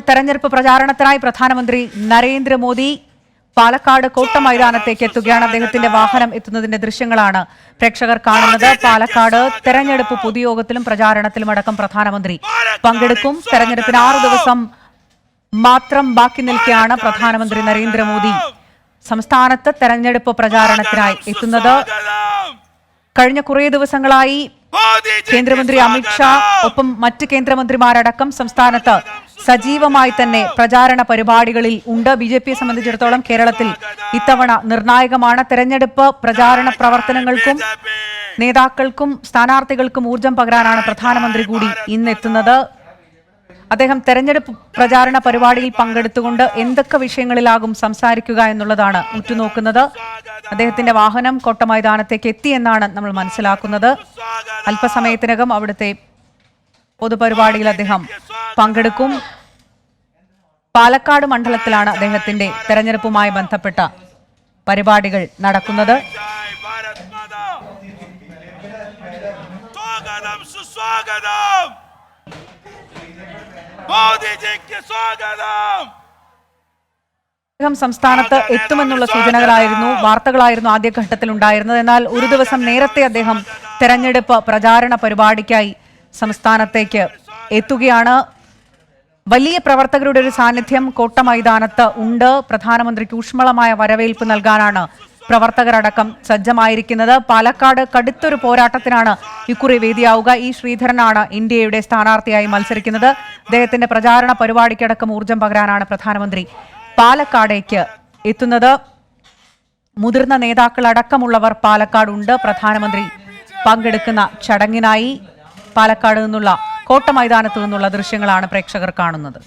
തെരഞ്ഞെടുപ്പ് പ്രചാരണത്തിനായി പ്രധാനമന്ത്രി നരേന്ദ്രമോദി പാലക്കാട് കോട്ട മൈതാനത്തേക്ക് എത്തുകയാണ്. അദ്ദേഹത്തിന്റെ വാഹനം എത്തുന്നതിന്റെ ദൃശ്യങ്ങളാണ് പ്രേക്ഷകർ കാണുന്നത്. പാലക്കാട് തെരഞ്ഞെടുപ്പ് പൊതുയോഗത്തിലും പ്രചാരണത്തിലും അടക്കം പ്രധാനമന്ത്രി പങ്കെടുക്കും. തെരഞ്ഞെടുപ്പിന് 6 ദിവസം മാത്രം ബാക്കി നിൽക്കെയാണ് പ്രധാനമന്ത്രി നരേന്ദ്രമോദി സംസ്ഥാനത്ത് തെരഞ്ഞെടുപ്പ് പ്രചാരണത്തിനായി എത്തുന്നത്. കഴിഞ്ഞ കുറേ ദിവസങ്ങളായി കേന്ദ്രമന്ത്രി അമിത്ഷാ ഒപ്പം മറ്റ് കേന്ദ്രമന്ത്രിമാരടക്കം സംസ്ഥാനത്ത് സജീവമായി തന്നെ പ്രചാരണ പരിപാടികളിൽ ഉണ്ട്. ബിജെപിയെ സംബന്ധിച്ചിടത്തോളം കേരളത്തിൽ ഇത്തവണ നിർണായകമാണ്. തെരഞ്ഞെടുപ്പ് പ്രചാരണ പ്രവർത്തനങ്ങൾക്കും നേതാക്കൾക്കും സ്ഥാനാർത്ഥികൾക്കും ഊർജം പകരാനാണ് പ്രധാനമന്ത്രി കൂടി ഇന്നെത്തുന്നത്. അദ്ദേഹം തെരഞ്ഞെടുപ്പ് പ്രചാരണ പരിപാടിയിൽ പങ്കെടുത്തുകൊണ്ട് എന്തൊക്കെ വിഷയങ്ങളിലാകും സംസാരിക്കുക എന്നുള്ളതാണ് ഉറ്റുനോക്കുന്നത്. അദ്ദേഹത്തിന്റെ വാഹനം കോട്ട മൈതാനത്തേക്ക് എത്തിയെന്നാണ് നമ്മൾ മനസ്സിലാക്കുന്നത്. അല്പസമയത്തിനകം അവിടുത്തെ പൊതുപരിപാടിയിൽ അദ്ദേഹം പങ്കെടുക്കും. പാലക്കാട് മണ്ഡലത്തിലാണ് അദ്ദേഹത്തിന്റെ തെരഞ്ഞെടുപ്പുമായി ബന്ധപ്പെട്ട പരിപാടികൾ നടക്കുന്നത്. അദ്ദേഹം സംസ്ഥാനത്ത് എത്തുമെന്നുള്ള സൂചനകളായിരുന്നു, വാർത്തകളായിരുന്നു ആദ്യഘട്ടത്തിൽ ഉണ്ടായിരുന്നത്. എന്നാൽ ഒരു ദിവസം നേരത്തെ അദ്ദേഹം തെരഞ്ഞെടുപ്പ് പ്രചാരണ പരിപാടിക്കായി സംസ്ഥാനത്തേക്ക് എത്തുകയാണ്. വലിയ പ്രവർത്തകരുടെ ഒരു സാന്നിധ്യം കോട്ട മൈതാനത്ത് ഉണ്ട്. പ്രധാനമന്ത്രിക്ക് ഊഷ്മളമായ വരവേൽപ്പ് നൽകാനാണ് പ്രവർത്തകരടക്കം സജ്ജമായിരിക്കുന്നത്. പാലക്കാട് കടുത്തൊരു പോരാട്ടത്തിനാണ് ഇക്കുറി വേദിയാവുക. ഇ ശ്രീധരനാണ് ഇന്ത്യയുടെ സ്ഥാനാർത്ഥിയായി മത്സരിക്കുന്നത്. അദ്ദേഹത്തിന്റെ പ്രചാരണ പരിപാടിക്കടക്കം ഊർജം പകരാനാണ് പ്രധാനമന്ത്രി പാലക്കാടേക്ക് എത്തുന്നത്. മുതിർന്ന നേതാക്കളടക്കമുള്ളവർ പാലക്കാടുണ്ട്. പ്രധാനമന്ത്രി പങ്കെടുക്കുന്ന ചടങ്ങിനായി പാലക്കാട് നിന്നുള്ള കോട്ട മൈതാനത്തു നിന്നുള്ള ദൃശ്യങ്ങളാണ് പ്രേക്ഷകർ കാണുന്നത്.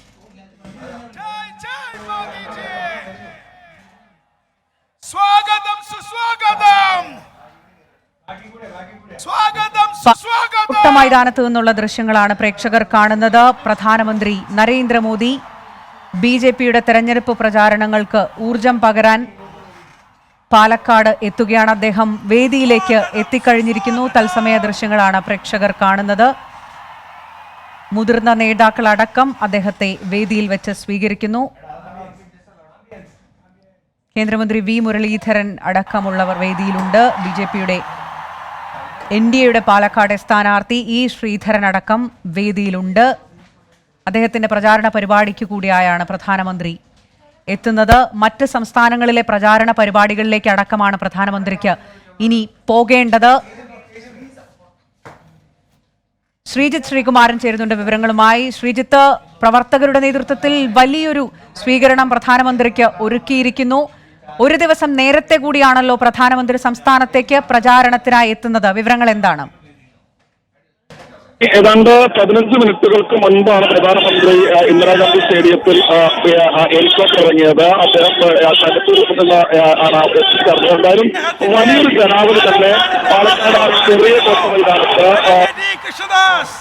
കോട്ട മൈതാനത്തു നിന്നുള്ള ദൃശ്യങ്ങളാണ് പ്രേക്ഷകർ കാണുന്നത്. പ്രധാനമന്ത്രി നരേന്ദ്രമോദി ബിജെപിയുടെ തെരഞ്ഞെടുപ്പ് പ്രചാരണങ്ങൾക്ക് ഊർജം പകരാൻ പാലക്കാട് എത്തുകയാണ്. അദ്ദേഹം വേദിയിലേക്ക് എത്തിക്കഴിഞ്ഞിരിക്കുന്നു. തത്സമയ ദൃശ്യങ്ങളാണ് പ്രേക്ഷകർ കാണുന്നത്. മുതിർന്ന നേതാക്കളടക്കം അദ്ദേഹത്തെ വേദിയിൽ വെച്ച് സ്വീകരിക്കുന്നു. കേന്ദ്രമന്ത്രി വി മുരളീധരൻ അടക്കമുള്ളവർ വേദിയിലുണ്ട്. ബിജെപിയുടെ എൻഡിഎയുടെ പാലക്കാട് സ്ഥാനാർത്ഥി ഇ ശ്രീധരൻ അടക്കം വേദിയിലുണ്ട്. അദ്ദേഹത്തിന്റെ പ്രചാരണ പരിപാടിക്ക് കൂടിയായാണ് പ്രധാനമന്ത്രി എത്തുന്നത്. മറ്റ് സംസ്ഥാനങ്ങളിലെ പ്രചാരണ പരിപാടികളിലേക്ക് അടക്കമാണ് പ്രധാനമന്ത്രിക്ക് ഇനി പോകേണ്ടത്. ശ്രീജിത്ത് ശ്രീകുമാരൻ ചേരുന്നുണ്ട് വിവരങ്ങളുമായി. ശ്രീജിത്ത്, പ്രവർത്തകരുടെ നേതൃത്വത്തിൽ വലിയൊരു സ്വീകരണം പ്രധാനമന്ത്രിക്ക് ഒരുക്കിയിരിക്കുന്നു. ഒരു ദിവസം നേരത്തെ കൂടിയാണല്ലോ പ്രധാനമന്ത്രി സംസ്ഥാനത്തേക്ക് പ്രചാരണത്തിനായി എത്തുന്നത്. വിവരങ്ങൾ എന്താണ്? ഏതാണ്ട് 15 മിനിറ്റുകൾക്ക് മുൻപാണ് പ്രധാനമന്ത്രി ഇന്ദിരാഗാന്ധി സ്റ്റേഡിയത്തിൽ ഹെലികോപ്റ്റർ ഇറങ്ങിയത്. അദ്ദേഹം എത്തിച്ചേർന്നത്. എന്തായാലും വലിയൊരു ജനാവലി തന്നെ പാലക്കാട് ചെറിയ കോട്ട മൈതാനത്ത് കൃഷ്ണദാസ്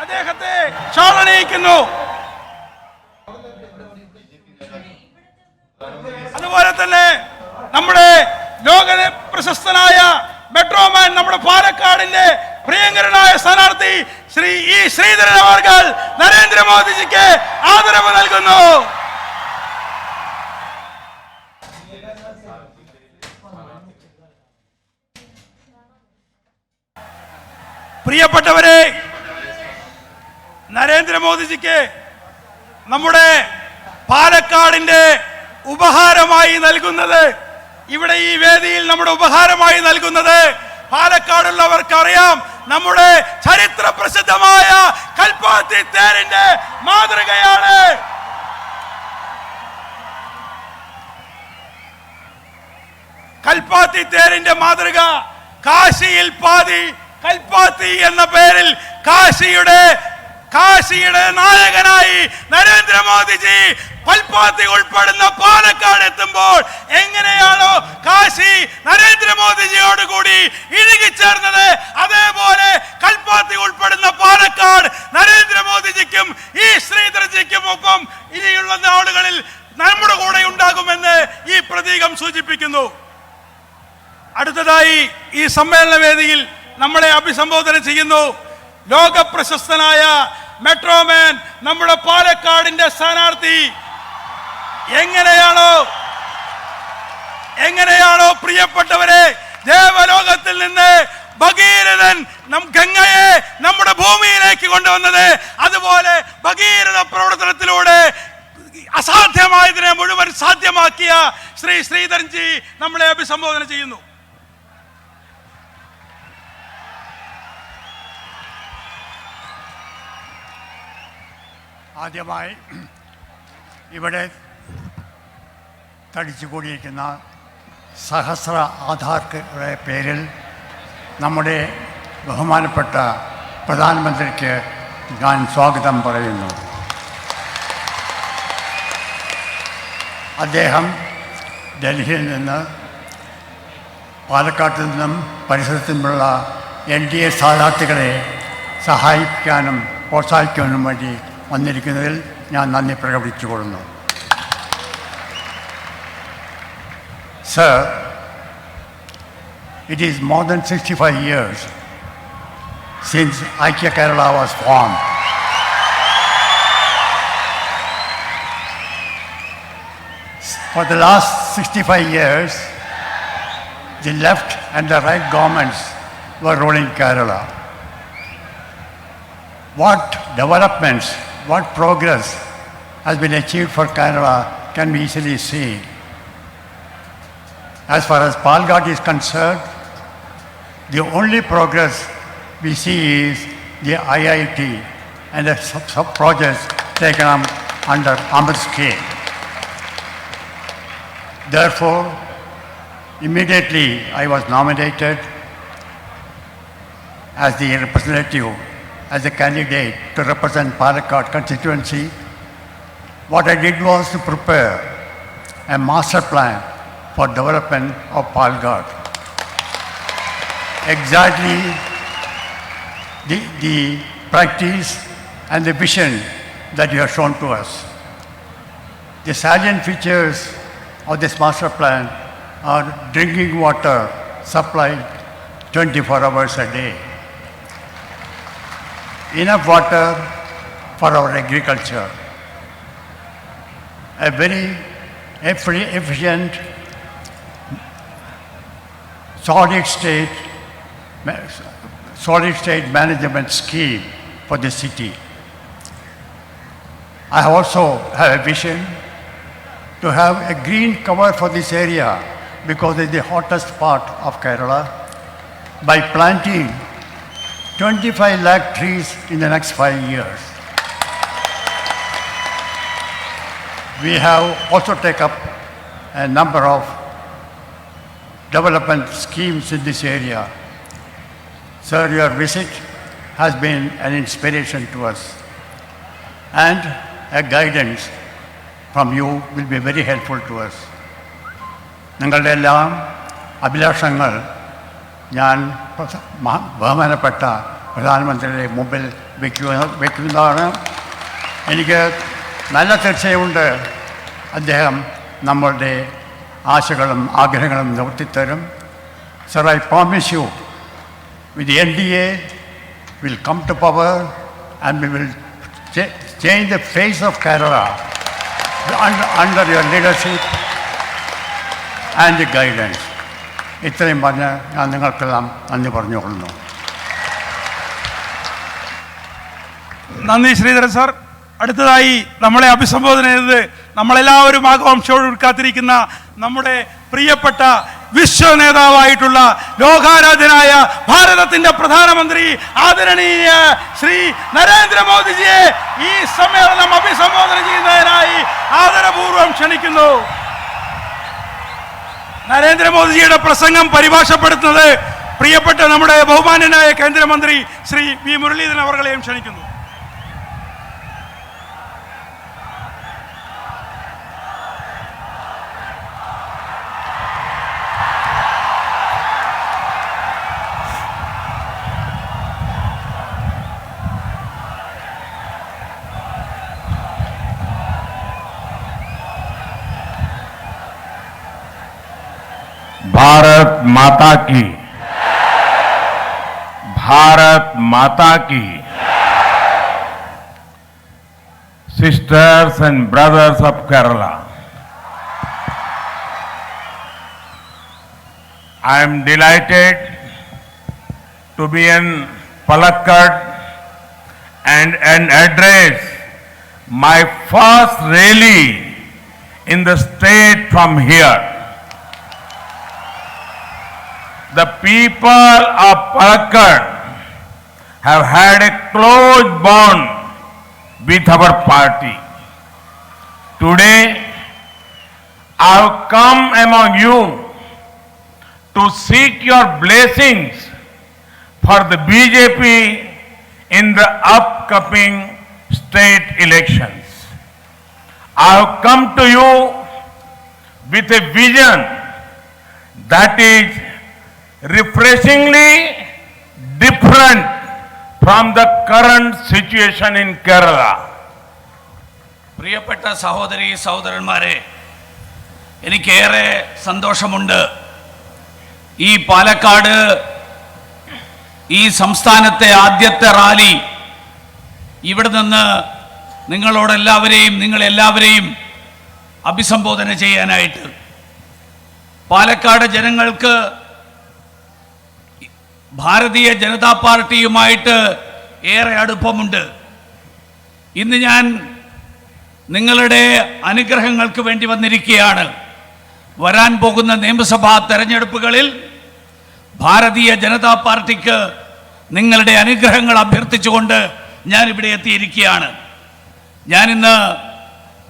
അദ്ദേഹത്തെ ക്ഷണിക്കുന്നു. അതുപോലെ തന്നെ നമ്മുടെ ലോക പ്രശസ്തനായ മെട്രോമാൻ നമ്മുടെ പാലക്കാടിന്റെ പ്രിയങ്കരനായ സ്ഥാനാർത്ഥി ശ്രീ ഇ ശ്രീധരൻ അവർകൾ നരേന്ദ്രമോദിജിക്ക് ആദരവ് നൽകുന്നു. പ്രിയപ്പെട്ടവരെ, നരേന്ദ്രമോദിജിക്ക് നമ്മുടെ പാലക്കാടിന്റെ ഉപഹാരമായി നൽകുന്നത്, ഇവിടെ ഈ വേദിയിൽ നമ്മുടെ ഉപഹാരമായി നൽകുന്നത് പാലക്കാടുള്ളവർക്കറിയാം, നമ്മുടെ ചരിത്ര പ്രസിദ്ധമായ കൽപ്പാത്തി തേരിന്റെ മാതൃകയാണ്. കൽപ്പാത്തി തേരിന്റെ മാതൃക കാശിയിൽ പാതി കൽപ്പാത്തി എന്ന പേരിൽ കാശിയുടെ നായകനായി നരേന്ദ്രമോദിജി കൽപ്പാത്തി ഉൾപ്പെടുന്ന പാലക്കാട് എത്തുമ്പോൾ എങ്ങനെയാണോ കാശി നരേന്ദ്രമോദിജിയോട് കൂടി ഇഴുകിച്ചേർന്നത്, അതേപോലെ കൽപ്പാത്തി ഉൾപ്പെടുന്ന പാലക്കാട് നരേന്ദ്രമോദിജിക്കും ഈ ശ്രീധരജിക്കും ഒപ്പം ഇനിയുള്ള നാളുകളിൽ നമ്മുടെ കൂടെ ഉണ്ടാകുമെന്ന് ഈ പ്രതീകം സൂചിപ്പിക്കുന്നു. അടുത്തതായി ഈ സമ്മേളന വേദിയിൽ നമ്മളെ അഭിസംബോധന ചെയ്യുന്നു ലോക പ്രശസ്തനായ മെട്രോമാൻ നമ്മുടെ പാലക്കാടിന്റെ സ്ഥാനാർത്ഥി എങ്ങനെയാണോ പ്രിയപ്പെട്ടവരെ ദേവലോകത്തിൽ നിന്ന് ഭഗീരഥൻ ഗംഗയെ നമ്മുടെ ഭൂമിയിലേക്ക് കൊണ്ടുവന്നത്, അതുപോലെ ഭഗീരഥ പ്രവർത്തനത്തിലൂടെ അസാധ്യമായതിനെ മുഴുവൻ സാധ്യമാക്കിയ ശ്രീ ശ്രീധരൻജി നമ്മളെ അഭിസംബോധന ചെയ്യുന്നു. ആദ്യമായി ഇവിടെ തടിച്ചുകൂടിയിരിക്കുന്ന സഹസ്ര ആധാർക്കുടെ പേരിൽ നമ്മുടെ ബഹുമാനപ്പെട്ട പ്രധാനമന്ത്രിക്ക് ഞാൻ സ്വാഗതം പറയുന്നു. അദ്ദേഹം ഡൽഹിയിൽ നിന്ന് പാലക്കാട്ടിൽ നിന്നും പരിസരത്തു നിന്നുള്ള NDA സ്ഥാനാർത്ഥികളെ സഹായിക്കാനും പ്രോത്സാഹിക്കാനും വേണ്ടി വന്നിരിക്കുന്നതിൽ ഞാൻ നന്ദി പ്രകടിപ്പിച്ചുകൊള്ളുന്നു. Sir, it is more than 65 years since Aikya Kerala was formed. For the last 65 years, the left and the right governments were ruling Kerala. What developments, what progress has been achieved for Kerala can be easily seen. As far as Palghat is concerned, the only progress we see is the IIT and the sub-projects taken up under Ahmed's scheme. Therefore, immediately I was nominated as the representative, as a candidate to represent Palakkad constituency. What I did was to prepare a master plan for development of Palghat. Exactly the practice and the vision that you have shown to us. The salient features of this master plan are drinking water supplied 24 hours a day, enough water for our agriculture, a very efficient solid state management scheme for the city. I also have a vision to have a green cover for this area because it's the hottest part of Kerala by planting 25 lakh trees in the next 5 years. We have also taken up a number of development schemes in this area. Sir, your visit has been an inspiration to us, and a guidance from you will be very helpful to us. നിങ്ങളുടെ എല്ലാം അഭിലാഷങ്ങൾ ഞാൻ ബഹുമാനപ്പെട്ട പ്രധാനമന്ത്രിയുടെ മുമ്പിൽ വയ്ക്കുന്നതാണ്. എനിക്ക് നല്ല തീർച്ചയുണ്ട് അദ്ദേഹം നമ്മളുടെ ആശകളും ആഗ്രഹങ്ങളും നിവർത്തിത്തരും. Sir, I promise you, with the NDA, we'll come to power and we will change the face of Kerala under your leadership and the guidance. ഇത്രയും പറഞ്ഞ് ഞാൻ നിങ്ങൾക്കെല്ലാം നന്ദി പറഞ്ഞുകൊള്ളുന്നു. നന്ദി ശ്രീധരൻ സാർ. അടുത്തതായി നമ്മളെ അഭിസംബോധന ചെയ്തത് നമ്മളെല്ലാവരും ആകാംക്ഷയോട് കാത്തിരിക്കുന്ന നമ്മുടെ പ്രിയപ്പെട്ട വിശ്വ നേതാവായിട്ടുള്ള ലോകാരാധ്യനായ ഭാരതത്തിന്റെ പ്രധാനമന്ത്രി ആദരണീയ ശ്രീ നരേന്ദ്രമോദിജിയെ ഈ സമ്മേളനം അഭിസംബോധന ചെയ്യുന്നതിനായി ആദരപൂർവ്വം ക്ഷണിക്കുന്നു. നരേന്ദ്രമോദിജിയുടെ പ്രസംഗം പരിഭാഷപ്പെടുത്തുന്നത് പ്രിയപ്പെട്ട നമ്മുടെ ബഹുമാന്യനായ കേന്ദ്രമന്ത്രി ശ്രീ വി മുരളീധരൻ അവർകളെയും ക്ഷണിക്കുന്നു. भारत माता की, भारत माता की। sisters and brothers of Kerala, I am delighted to be in Palakkad and address my first rally in the state from here. The people of Palakkad have had a close bond with our party. Today, I have come among you to seek your blessings for the BJP in the upcoming state elections. I have come to you with a vision that is refreshingly different from the current situation in Kerala. പ്രിയപ്പെട്ട സഹോദരി സഹോദരന്മാരെ, എനിക്കേറെ സന്തോഷമുണ്ട്. ഈ പാലക്കാട് ഈ സംസ്ഥാനത്തെ ആദ്യത്തെ rally ഇവിടെ നിന്ന് നിങ്ങളെല്ലാവരെയും അഭിസംബോധന ചെയ്യാനായിട്ട്. പാലക്കാട് ജനങ്ങൾക്ക് ഭാരതീയ ജനതാ പാർട്ടിയുമായിട്ട് ഏറെ അടുപ്പമുണ്ട്. ഇന്ന് ഞാൻ നിങ്ങളുടെ അനുഗ്രഹങ്ങൾക്ക് വേണ്ടി വന്നിരിക്കുകയാണ്. വരാൻ പോകുന്ന നിയമസഭാ തെരഞ്ഞെടുപ്പുകളിൽ ഭാരതീയ ജനതാ പാർട്ടിക്ക് നിങ്ങളുടെ അനുഗ്രഹങ്ങൾ അഭ്യർത്ഥിച്ചുകൊണ്ട് ഞാനിവിടെ എത്തിയിരിക്കുകയാണ്. ഞാനിന്ന്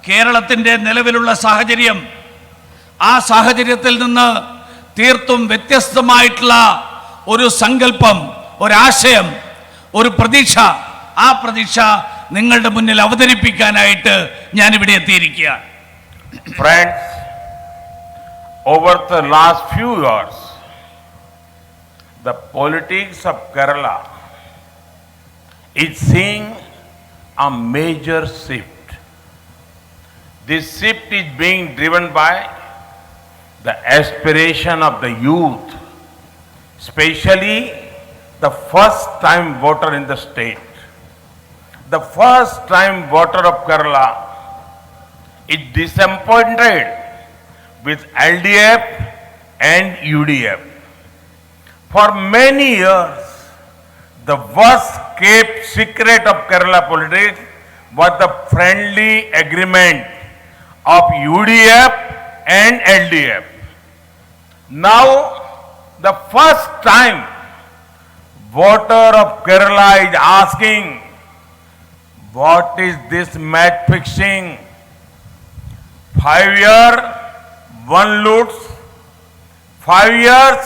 കേരളത്തിൻ്റെ നിലവിലുള്ള സാഹചര്യം, ആ സാഹചര്യത്തിൽ നിന്ന് തീർത്തും വ്യത്യസ്തമായിട്ടുള്ള ഒരു സങ്കല്പം, ഒരാശയം, ഒരു പ്രതീക്ഷ, ആ പ്രതീക്ഷ നിങ്ങളുടെ മുന്നിൽ അവതരിപ്പിക്കാനായിട്ട് ഞാനിവിടെ എത്തിയിരിക്കുകയാണ്. Friends, over the last few years, the politics of Kerala is seeing a major shift. This shift is being driven by the aspiration of the youth, especially the first-time voter in the state. The first-time voter of Kerala is disappointed with LDF and UDF. For many years, the worst-kept secret of Kerala politics was the friendly agreement of UDF and LDF. Now, the first time voter of Kerala is asking, what is this match fixing? 5 years, one loots, 5 years,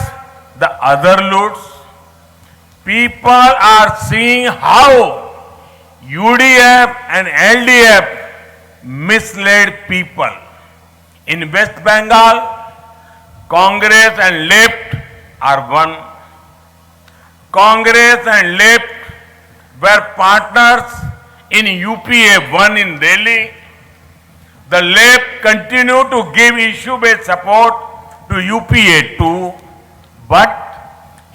the other loots. People are seeing how UDF and LDF misled people. In West Bengal, Congress and left are one. Congress and left were partners in UPA 1 in Delhi. The left continue to give issue-based support to UPA 2, but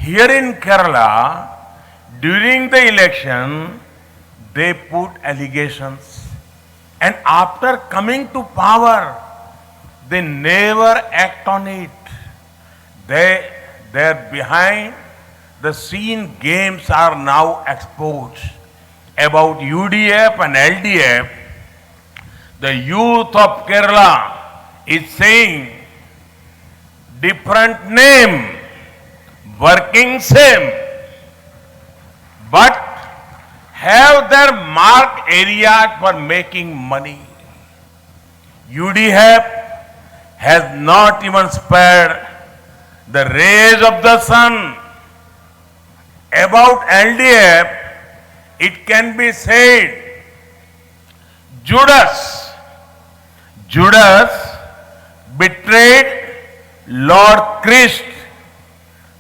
here in Kerala, during the election, they put allegations, and after coming to power, they never act on it. Their behind the scene games are now exposed. About UDF and LDF, the youth of Kerala is saying different name, working same, but have their marked areas for making money. UDF has not even spared the rays of the sun. About LDF, it can be said, Judas betrayed Lord Christ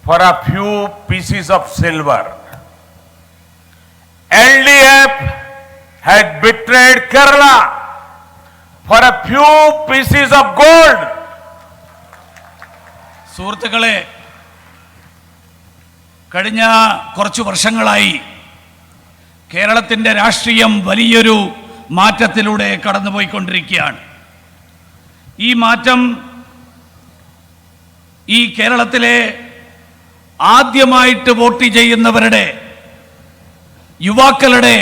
for a few pieces of silver. LDF had betrayed Kerala for a few pieces of gold. സുഹൃത്തുക്കളെ, കഴിഞ്ഞ കുറച്ചു വർഷങ്ങളായി കേരളത്തിൻ്റെ രാഷ്ട്രീയം വലിയൊരു മാറ്റത്തിലൂടെ കടന്നുപോയിക്കൊണ്ടിരിക്കുകയാണ്. ഈ മാറ്റം ഈ കേരളത്തിലെ ആദ്യമായിട്ട് വോട്ട് ചെയ്യുന്നവരുടെ, യുവാക്കളുടെ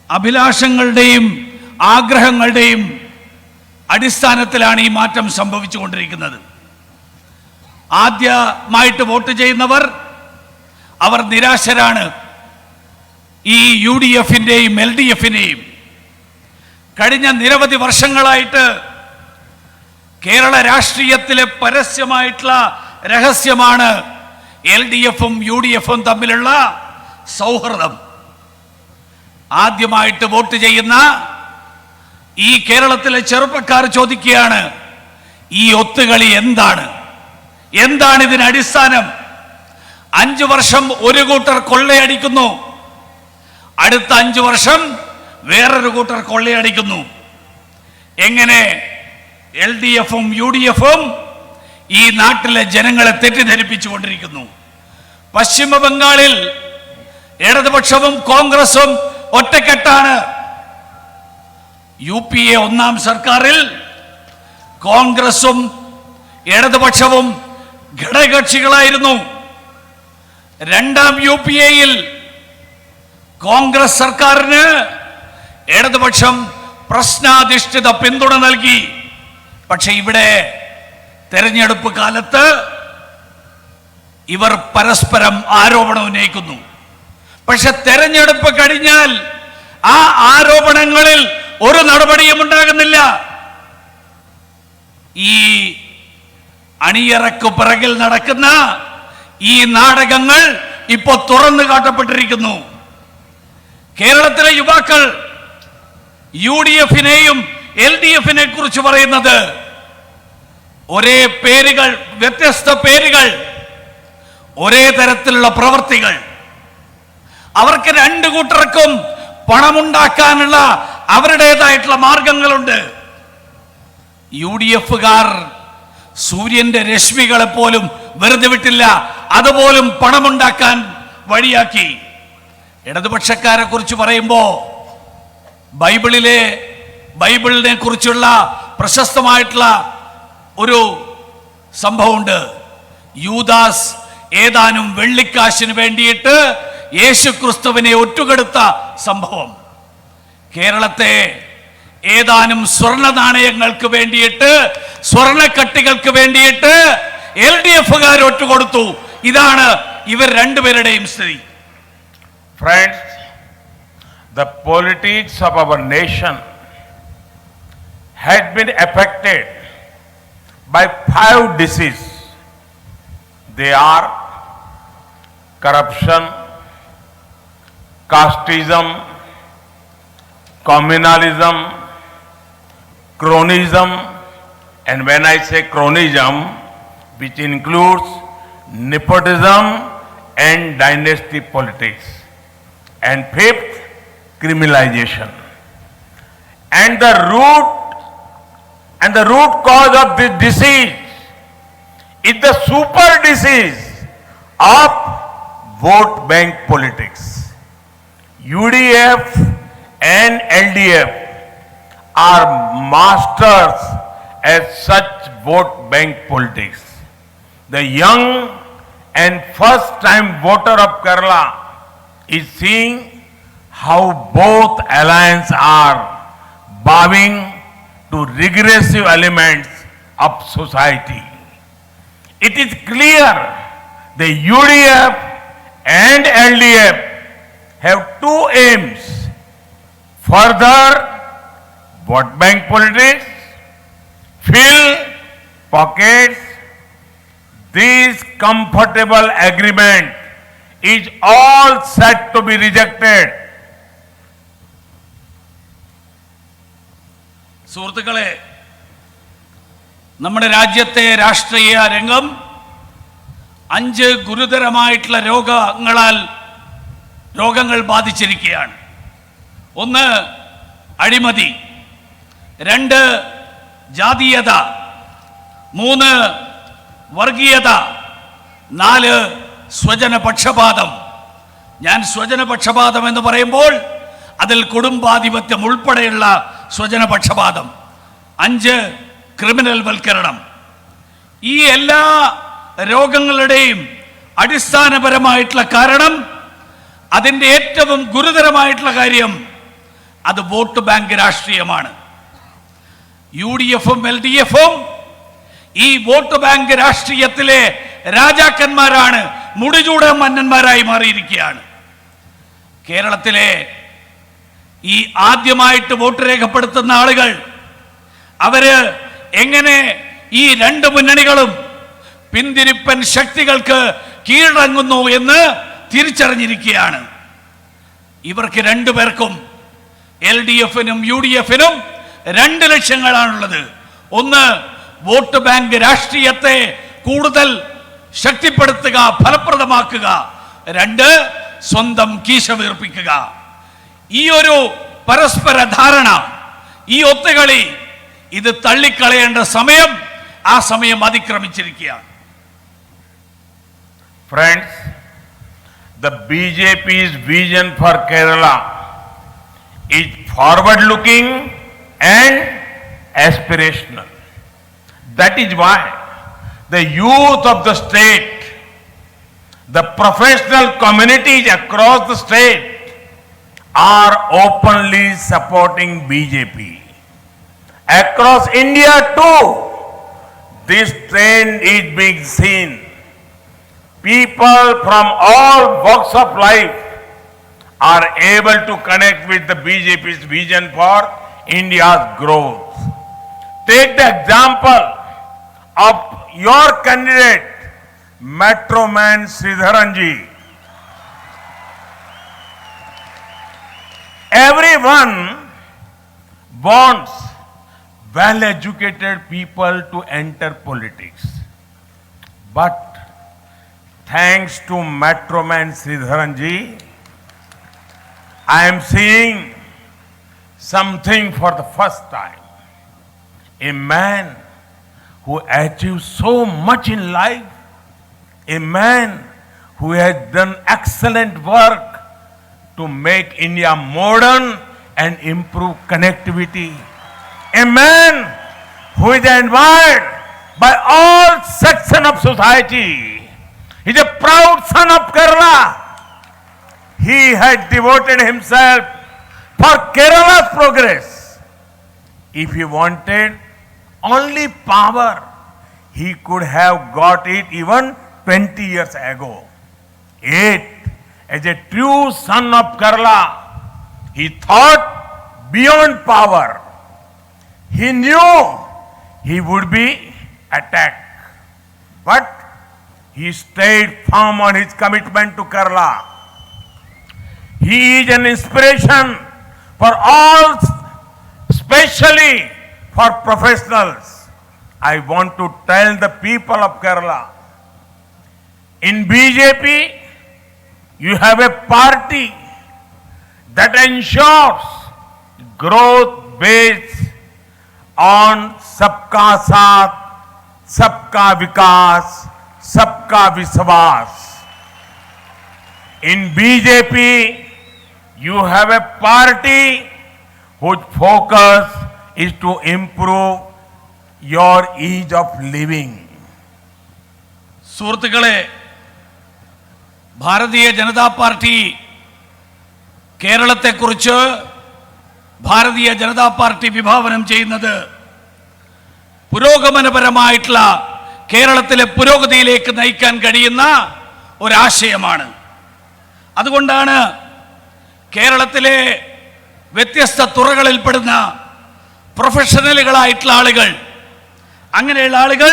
അഭിലാഷങ്ങളുടെയും ആഗ്രഹങ്ങളുടെയും അടിസ്ഥാനത്തിലാണ് ഈ മാറ്റം സംഭവിച്ചുകൊണ്ടിരിക്കുന്നത്. ആദ്യമായിട്ട് വോട്ട് ചെയ്യുന്നവർ അവർ നിരാശരാണ്. ഈ UDFന്റെയും LDFന്റെയും കഴിഞ്ഞ നിരവധി വർഷങ്ങളായിട്ട് കേരള രാഷ്ട്രീയത്തിലെ പരസ്യമായിട്ടുള്ള രഹസ്യമാണ് LDFും UDFും തമ്മിലുള്ള സൗഹൃദം. ആദ്യമായിട്ട് വോട്ട് ചെയ്യുന്ന ഈ കേരളത്തിലെ ചെറുപ്പക്കാർ ചോദിക്കുകയാണ്, ഈ ഒത്തുകളി എന്താണ്? എന്താണ് ഇതിന് അടിസ്ഥാനം? 5 വർഷം ഒരു കൂട്ടർ കൊള്ളയടിക്കുന്നു, അടുത്ത 5 വർഷം വേറൊരു കൂട്ടർ കൊള്ളയടിക്കുന്നു. എങ്ങനെ LDFും UDFും ഈ നാട്ടിലെ ജനങ്ങളെ തെറ്റിദ്ധരിപ്പിച്ചുകൊണ്ടിരിക്കുന്നു? പശ്ചിമ ബംഗാളിൽ ഇടതുപക്ഷവും കോൺഗ്രസും ഒറ്റക്കെട്ടാണ്. UPA ഒന്നാം സർക്കാരിൽ കോൺഗ്രസും ഇടതുപക്ഷവും ഘടകകക്ഷികളായിരുന്നു. രണ്ടാം UPAയിൽ കോൺഗ്രസ് സർക്കാരിന് ഇടതുപക്ഷം പ്രശ്നാധിഷ്ഠിത പിന്തുണ നൽകി. പക്ഷെ ഇവിടെ തെരഞ്ഞെടുപ്പ് കാലത്ത് ഇവർ പരസ്പരം ആരോപണം ഉന്നയിക്കുന്നു. പക്ഷെ തെരഞ്ഞെടുപ്പ് കഴിഞ്ഞാൽ ആ ആരോപണങ്ങളിൽ ഒരു നടപടിയും ഉണ്ടാകുന്നില്ല. ഈ അണിയറക്കു പിറകിൽ നടക്കുന്ന ഈ നാടകങ്ങൾ ഇപ്പോൾ തുറന്നു കാട്ടപ്പെട്ടിരിക്കുന്നു. കേരളത്തിലെ യുവാക്കൾ UDFനെയും LDFനെ കുറിച്ച് പറയുന്നത് ഒരേ പേരുകൾ, വ്യത്യസ്ത പേരുകൾ, ഒരേ തരത്തിലുള്ള പ്രവൃത്തികൾ. അവർക്ക് രണ്ടു കൂട്ടർക്കും പണമുണ്ടാക്കാനുള്ള അവരുടേതായിട്ടുള്ള മാർഗങ്ങളുണ്ട്. UDFകാർ സൂര്യന്റെ രശ്മികളെ പോലും വെറുതെ വിട്ടില്ല, അതുപോലും പണമുണ്ടാക്കാൻ വഴിയാക്കി. ഇടതുപക്ഷക്കാരെ കുറിച്ച് പറയുമ്പോൾ ബൈബിളിനെ കുറിച്ചുള്ള പ്രശസ്തമായിട്ടുള്ള ഒരു സംഭവമുണ്ട്. യൂദാസ് ഏതാനും വെള്ളിക്കാശിന് വേണ്ടിയിട്ട് യേശുക്രിസ്തുവിനെ ഒറ്റുകൊടുത്ത സംഭവം. കേരളത്തെ ഏതാനും സ്വർണ്ണ നാണയങ്ങൾക്ക് വേണ്ടിയിട്ട്, സ്വർണ്ണക്കട്ടികൾക്ക് വേണ്ടിയിട്ട് LDFകാർ ഒറ്റുകൊടുത്തു. ഇതാണ് ഇവർ രണ്ടുപേരുടെയും സ്ഥിതി. Friends, the politics of our nation had been affected by 5 diseases. They are corruption, casteism, communalism, cronyism, and when I say cronyism, which includes nepotism and dynasty politics. And 5th, criminalization. And the root cause of this disease is the super disease of vote bank politics. UDF and LDF are masters at such vote bank politics. The young and first time voter of Kerala is seeing how both alliances are bowing to regressive elements of society. It is clear the UDF and LDF have 2 aims: further vote bank politics, fill pockets. This comfortable agreement is all set to be rejected. സുഹൃത്തുക്കളെ, നമ്മുടെ രാജ്യത്തെ രാഷ്ട്രീയ രംഗം 5 ഗുരുതരമായിട്ടുള്ള രോഗങ്ങൾ ബാധിച്ചിരിക്കുകയാണ്. 1 അഴിമതി, 2 ജാതീയത, 3 വർഗീയത, 4 സ്വജനപക്ഷപാതം. ഞാൻ സ്വജനപക്ഷപാതം എന്ന് പറയുമ്പോൾ അതിൽ കുടുംബാധിപത്യം ഉൾപ്പെടെയുള്ള സ്വജനപക്ഷപാതം. 5 ക്രിമിനൽ വൽക്കരണം. ഈ എല്ലാ രോഗങ്ങളുടെയും അടിസ്ഥാനപരമായിട്ടുള്ള കാരണം, അതിൻ്റെ ഏറ്റവും ഗുരുതരമായിട്ടുള്ള കാര്യം, അത് വോട്ട് ബാങ്ക് രാഷ്ട്രീയമാണ്. UDFും LDFും ഈ വോട്ട് ബാങ്ക് രാഷ്ട്രീയത്തിലെ രാജാക്കന്മാരാണ്, മുടിചൂട മന്നന്മാരായി മാറിയിരിക്കുകയാണ്. കേരളത്തിലെ ഈ ആദ്യമായിട്ട് വോട്ട് രേഖപ്പെടുത്തുന്ന ആളുകൾ, അവര് എങ്ങനെ ഈ 2 മുന്നണികളും പിന്തിരിപ്പൻ ശക്തികൾക്ക് കീഴടങ്ങുന്നു എന്ന് തിരിച്ചറിഞ്ഞിരിക്കുകയാണ്. ഇവർക്ക് 2 പേർക്കും, LDFനും UDFനും 2 ലക്ഷ്യങ്ങളാണുള്ളത്. ഒന്ന്, വോട്ട് ബാങ്ക് രാഷ്ട്രീയത്തെ കൂടുതൽ ശക്തിപ്പെടുത്തുക, ഫലപ്രദമാക്കുക. 2, സ്വന്തം കീശ വീർപ്പിക്കുക. ഈ ഒരു പരസ്പര ധാരണ, ഈ ഒത്തുകളി, ഇത് തള്ളിക്കളയേണ്ട സമയം ആ സമയം അതിക്രമിച്ചിരിക്കുകയാണ്. Friends, the BJP's vision for Kerala is forward-looking and aspirational. That is why the youth of the state, the professional communities across the state are openly supporting BJP. Across India too, this trend is being seen. People from all walks of life are able to connect with the BJP's vision for India's growth. Take the example of your candidate, Metro Man Sridharanji. Everyone wants well-educated people to enter politics. But thanks to Metro Man Sridharanji, I am seeing something for the first time. A man who achieved so much in life, a man who has done excellent work to make India modern and improve connectivity. A man who is admired by all sections of society. He is a proud son of Kerala. He had devoted himself for Kerala's progress. If he wanted only power, he could have got it even 20 years ago. Yet, as a true son of Kerala, he thought beyond power. He knew he would be attacked, but he stayed firm on his commitment to Kerala. He is an inspiration for all, especially for professionals. I want to tell the people of Kerala, in BJP, you have a party that ensures growth based on Sabka Saath, Sabka Vikas, Sabka Vishwas. In BJP, you have a party whose focus is to improve your ease of living. സുഹൃത്തുക്കളെ, Bharatiya Janata party കേരളത്തെക്കുറിച്ച് Bharatiya Janata party വിഭാവനം ചെയ്യുന്നത് പുരോഗമനപരമായിട്ടുള്ള കേരളത്തിലെ പുരോഗതിയിലേക്ക് നയിക്കാൻ കഴിയുന്ന ഒരാശയമാണ്. അതുകൊണ്ടാണ് കേരളത്തിലെ വ്യത്യസ്ത തുറകളിൽപ്പെടുന്ന പ്രൊഫഷണലുകളായിട്ടുള്ള ആളുകൾ, അങ്ങനെയുള്ള ആളുകൾ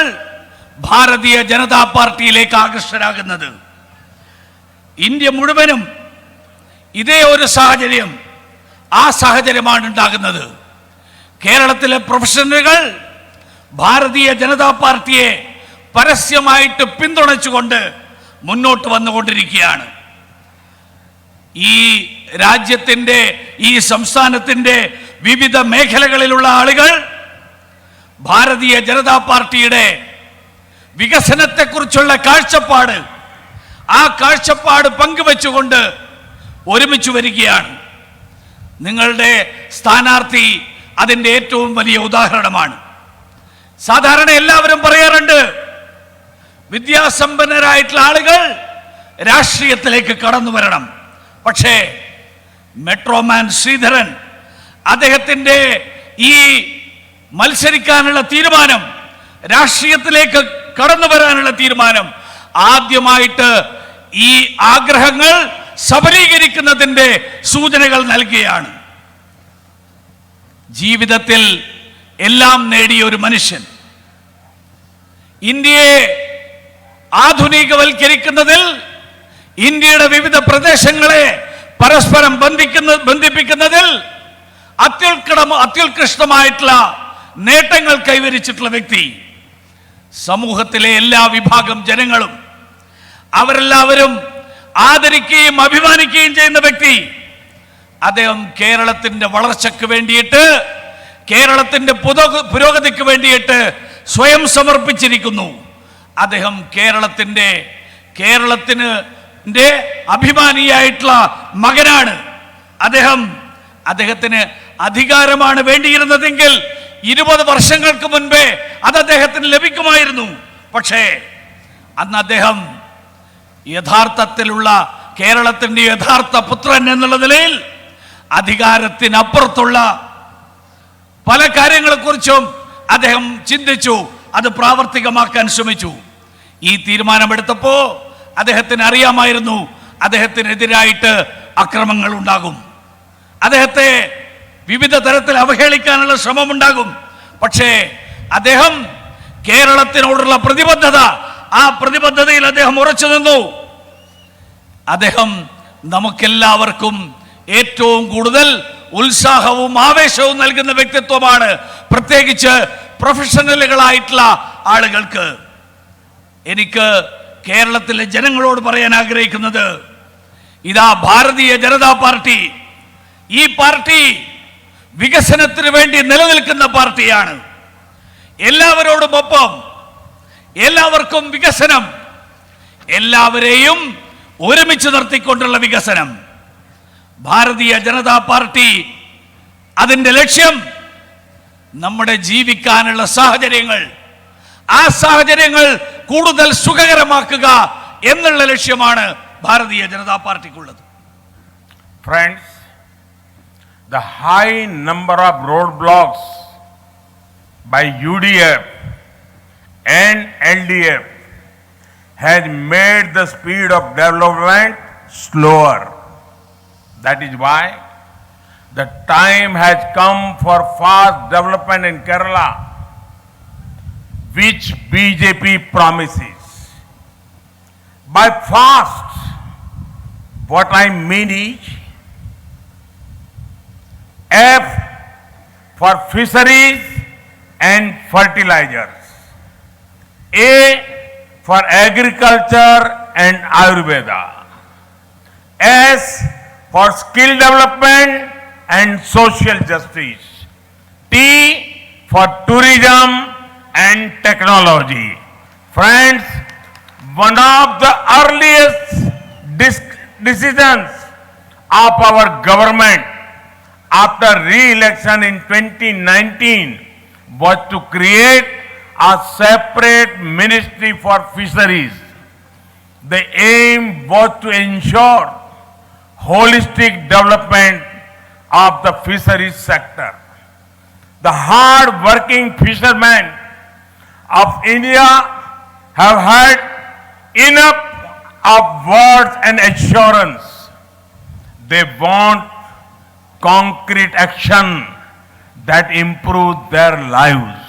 ഭാരതീയ ജനതാ പാർട്ടിയിലേക്ക് ആകർഷകരാകുന്നത്. ഇന്ത്യ മുഴുവനും ഇതേ ഒരു സാഹചര്യം, ആ സാഹചര്യമാണ് ഉണ്ടാകുന്നത്. കേരളത്തിലെ പ്രൊഫഷണലുകൾ ഭാരതീയ ജനതാ പാർട്ടിയെ പരസ്യമായിട്ട് പിന്തുണച്ചുകൊണ്ട് മുന്നോട്ട് വന്നുകൊണ്ടിരിക്കുകയാണ്. ഈ രാജ്യത്തിൻ്റെ, ഈ സംസ്ഥാനത്തിൻ്റെ വിവിധ മേഖലകളിലുള്ള ആളുകൾ ഭാരതീയ ജനതാ പാർട്ടിയുടെ വികസനത്തെക്കുറിച്ചുള്ള കാഴ്ചപ്പാട്, ആ കാഴ്ചപ്പാട് പങ്കുവെച്ചുകൊണ്ട് ഒരുമിച്ച് വരികയാണ്. നിങ്ങളുടെ സ്ഥാനാർത്ഥി അതിൻ്റെ ഏറ്റവും വലിയ ഉദാഹരണമാണ്. സാധാരണ എല്ലാവരും പറയാറുണ്ട്, വിദ്യാസമ്പന്നരായിട്ടുള്ള ആളുകൾ രാഷ്ട്രീയത്തിലേക്ക് കടന്നു വരണം. പക്ഷേ മെട്രോമാൻ ശ്രീധരൻ അദ്ദേഹത്തിൻ്റെ ഈ മത്സരിക്കാനുള്ള തീരുമാനം, രാഷ്ട്രീയത്തിലേക്ക് കടന്നു വരാനുള്ള തീരുമാനം ആദ്യമായിട്ട് ഈ ആഗ്രഹങ്ങൾ സബലീകരിക്കുന്നതിൻ്റെ സൂചനകൾ നൽകുകയാണ്. ജീവിതത്തിൽ എല്ലാം നേടിയ ഒരു മനുഷ്യൻ, ഇന്ത്യയെ ആധുനികവൽക്കരിക്കുന്നതിൽ, ഇന്ത്യയുടെ വിവിധ പ്രദേശങ്ങളെ പരസ്പരം ബന്ധിപ്പിക്കുന്നതിൽ അത്യുത്കൃഷ്ടമായിട്ടുള്ള നേട്ടങ്ങൾ കൈവരിച്ചിട്ടുള്ള വ്യക്തി, സമൂഹത്തിലെ എല്ലാ വിഭാഗം ജനങ്ങളും അവരെല്ലാവരും ആദരിക്കുകയും അഭിമാനിക്കുകയും ചെയ്യുന്ന വ്യക്തി. അദ്ദേഹം കേരളത്തിന്റെ വളർച്ചയ്ക്ക് വേണ്ടിയിട്ട്, കേരളത്തിന്റെ പുരോഗതിക്ക് വേണ്ടിയിട്ട് സ്വയം സമർപ്പിച്ചിരിക്കുന്നു. അദ്ദേഹം കേരളത്തിന് അഭിമാനിയായിട്ടുള്ള മകനാണ്. അദ്ദേഹത്തിന് അധികാരമാണ് വേണ്ടിയിരുന്നതെങ്കിൽ 20 വർഷങ്ങൾക്ക് മുൻപേ അത് അദ്ദേഹത്തിന് ലഭിക്കുമായിരുന്നു. പക്ഷേ അന്ന് അദ്ദേഹം യഥാർത്ഥത്തിലുള്ള കേരളത്തിന്റെ യഥാർത്ഥ പുത്രൻ എന്നുള്ള നിലയിൽ അധികാരത്തിനപ്പുറത്തുള്ള പല കാര്യങ്ങളെക്കുറിച്ചും അദ്ദേഹം ചിന്തിച്ചു, അത് പ്രാവർത്തികമാക്കാൻ ശ്രമിച്ചു. ഈ തീരുമാനമെടുത്തപ്പോൾ അദ്ദേഹത്തിന് അറിയാമായിരുന്നു അദ്ദേഹത്തിനെതിരായിട്ട് അക്രമങ്ങൾ ഉണ്ടാകും, അദ്ദേഹത്തെ വിവിധ തരത്തിൽ അവഹേളിക്കാനുള്ള ശ്രമമുണ്ടാകും. പക്ഷേ അദ്ദേഹം കേരളത്തിനോടുള്ള പ്രതിബദ്ധത, ആ പ്രതിബദ്ധതയിൽ അദ്ദേഹം ഉറച്ചു നിന്നു. അദ്ദേഹം നമുക്കെല്ലാവർക്കും ഏറ്റവും കൂടുതൽ ഉത്സാഹവും ആവേശവും നൽകുന്ന വ്യക്തിത്വമാണ്, പ്രത്യേകിച്ച് പ്രൊഫഷണലുകളായിട്ടുള്ള ആളുകൾക്ക്. എനിക്ക് കേരളത്തിലെ ജനങ്ങളോട് പറയാൻ ആഗ്രഹിക്കുന്നത്, ഇതാ ഭാരതീയ ജനതാ പാർട്ടി, ഈ പാർട്ടി വികസനത്തിന് വേണ്ടി നിലനിൽക്കുന്ന പാർട്ടിയാണ്. എല്ലാവരോടുമൊപ്പം, എല്ലാവർക്കും വികസനം, എല്ലാവരെയും ഒരുമിച്ച് നിർത്തിക്കൊണ്ടുള്ള വികസനം. ഭാരതീയ ജനതാ പാർട്ടി അതിൻ്റെ ലക്ഷ്യം നമ്മുടെ ജീവിക്കാനുള്ള സാഹചര്യങ്ങൾ, ആ സാഹചര്യങ്ങൾ കൂടുതൽ സുഖകരമാക്കുക എന്നുള്ള ലക്ഷ്യമാണ് Bharatiya Janata പാർട്ടിക്കുള്ളത്. Friends, the high number of roadblocks by UDF and LDF has made the speed of development slower. That is why the time has come for fast development in Kerala, which BJP promises. By fast, what I mean is, F for fisheries and fertilizers, A for agriculture and Ayurveda, S for skill development and social justice, T for tourism and technology. Friends, one of the earliest decisions of our government after re-election in 2019 was to create a separate ministry for fisheries. The aim was to ensure holistic development of the fisheries sector. The hard-working fishermen of India have had enough of words and assurance. They want concrete action that improve their lives.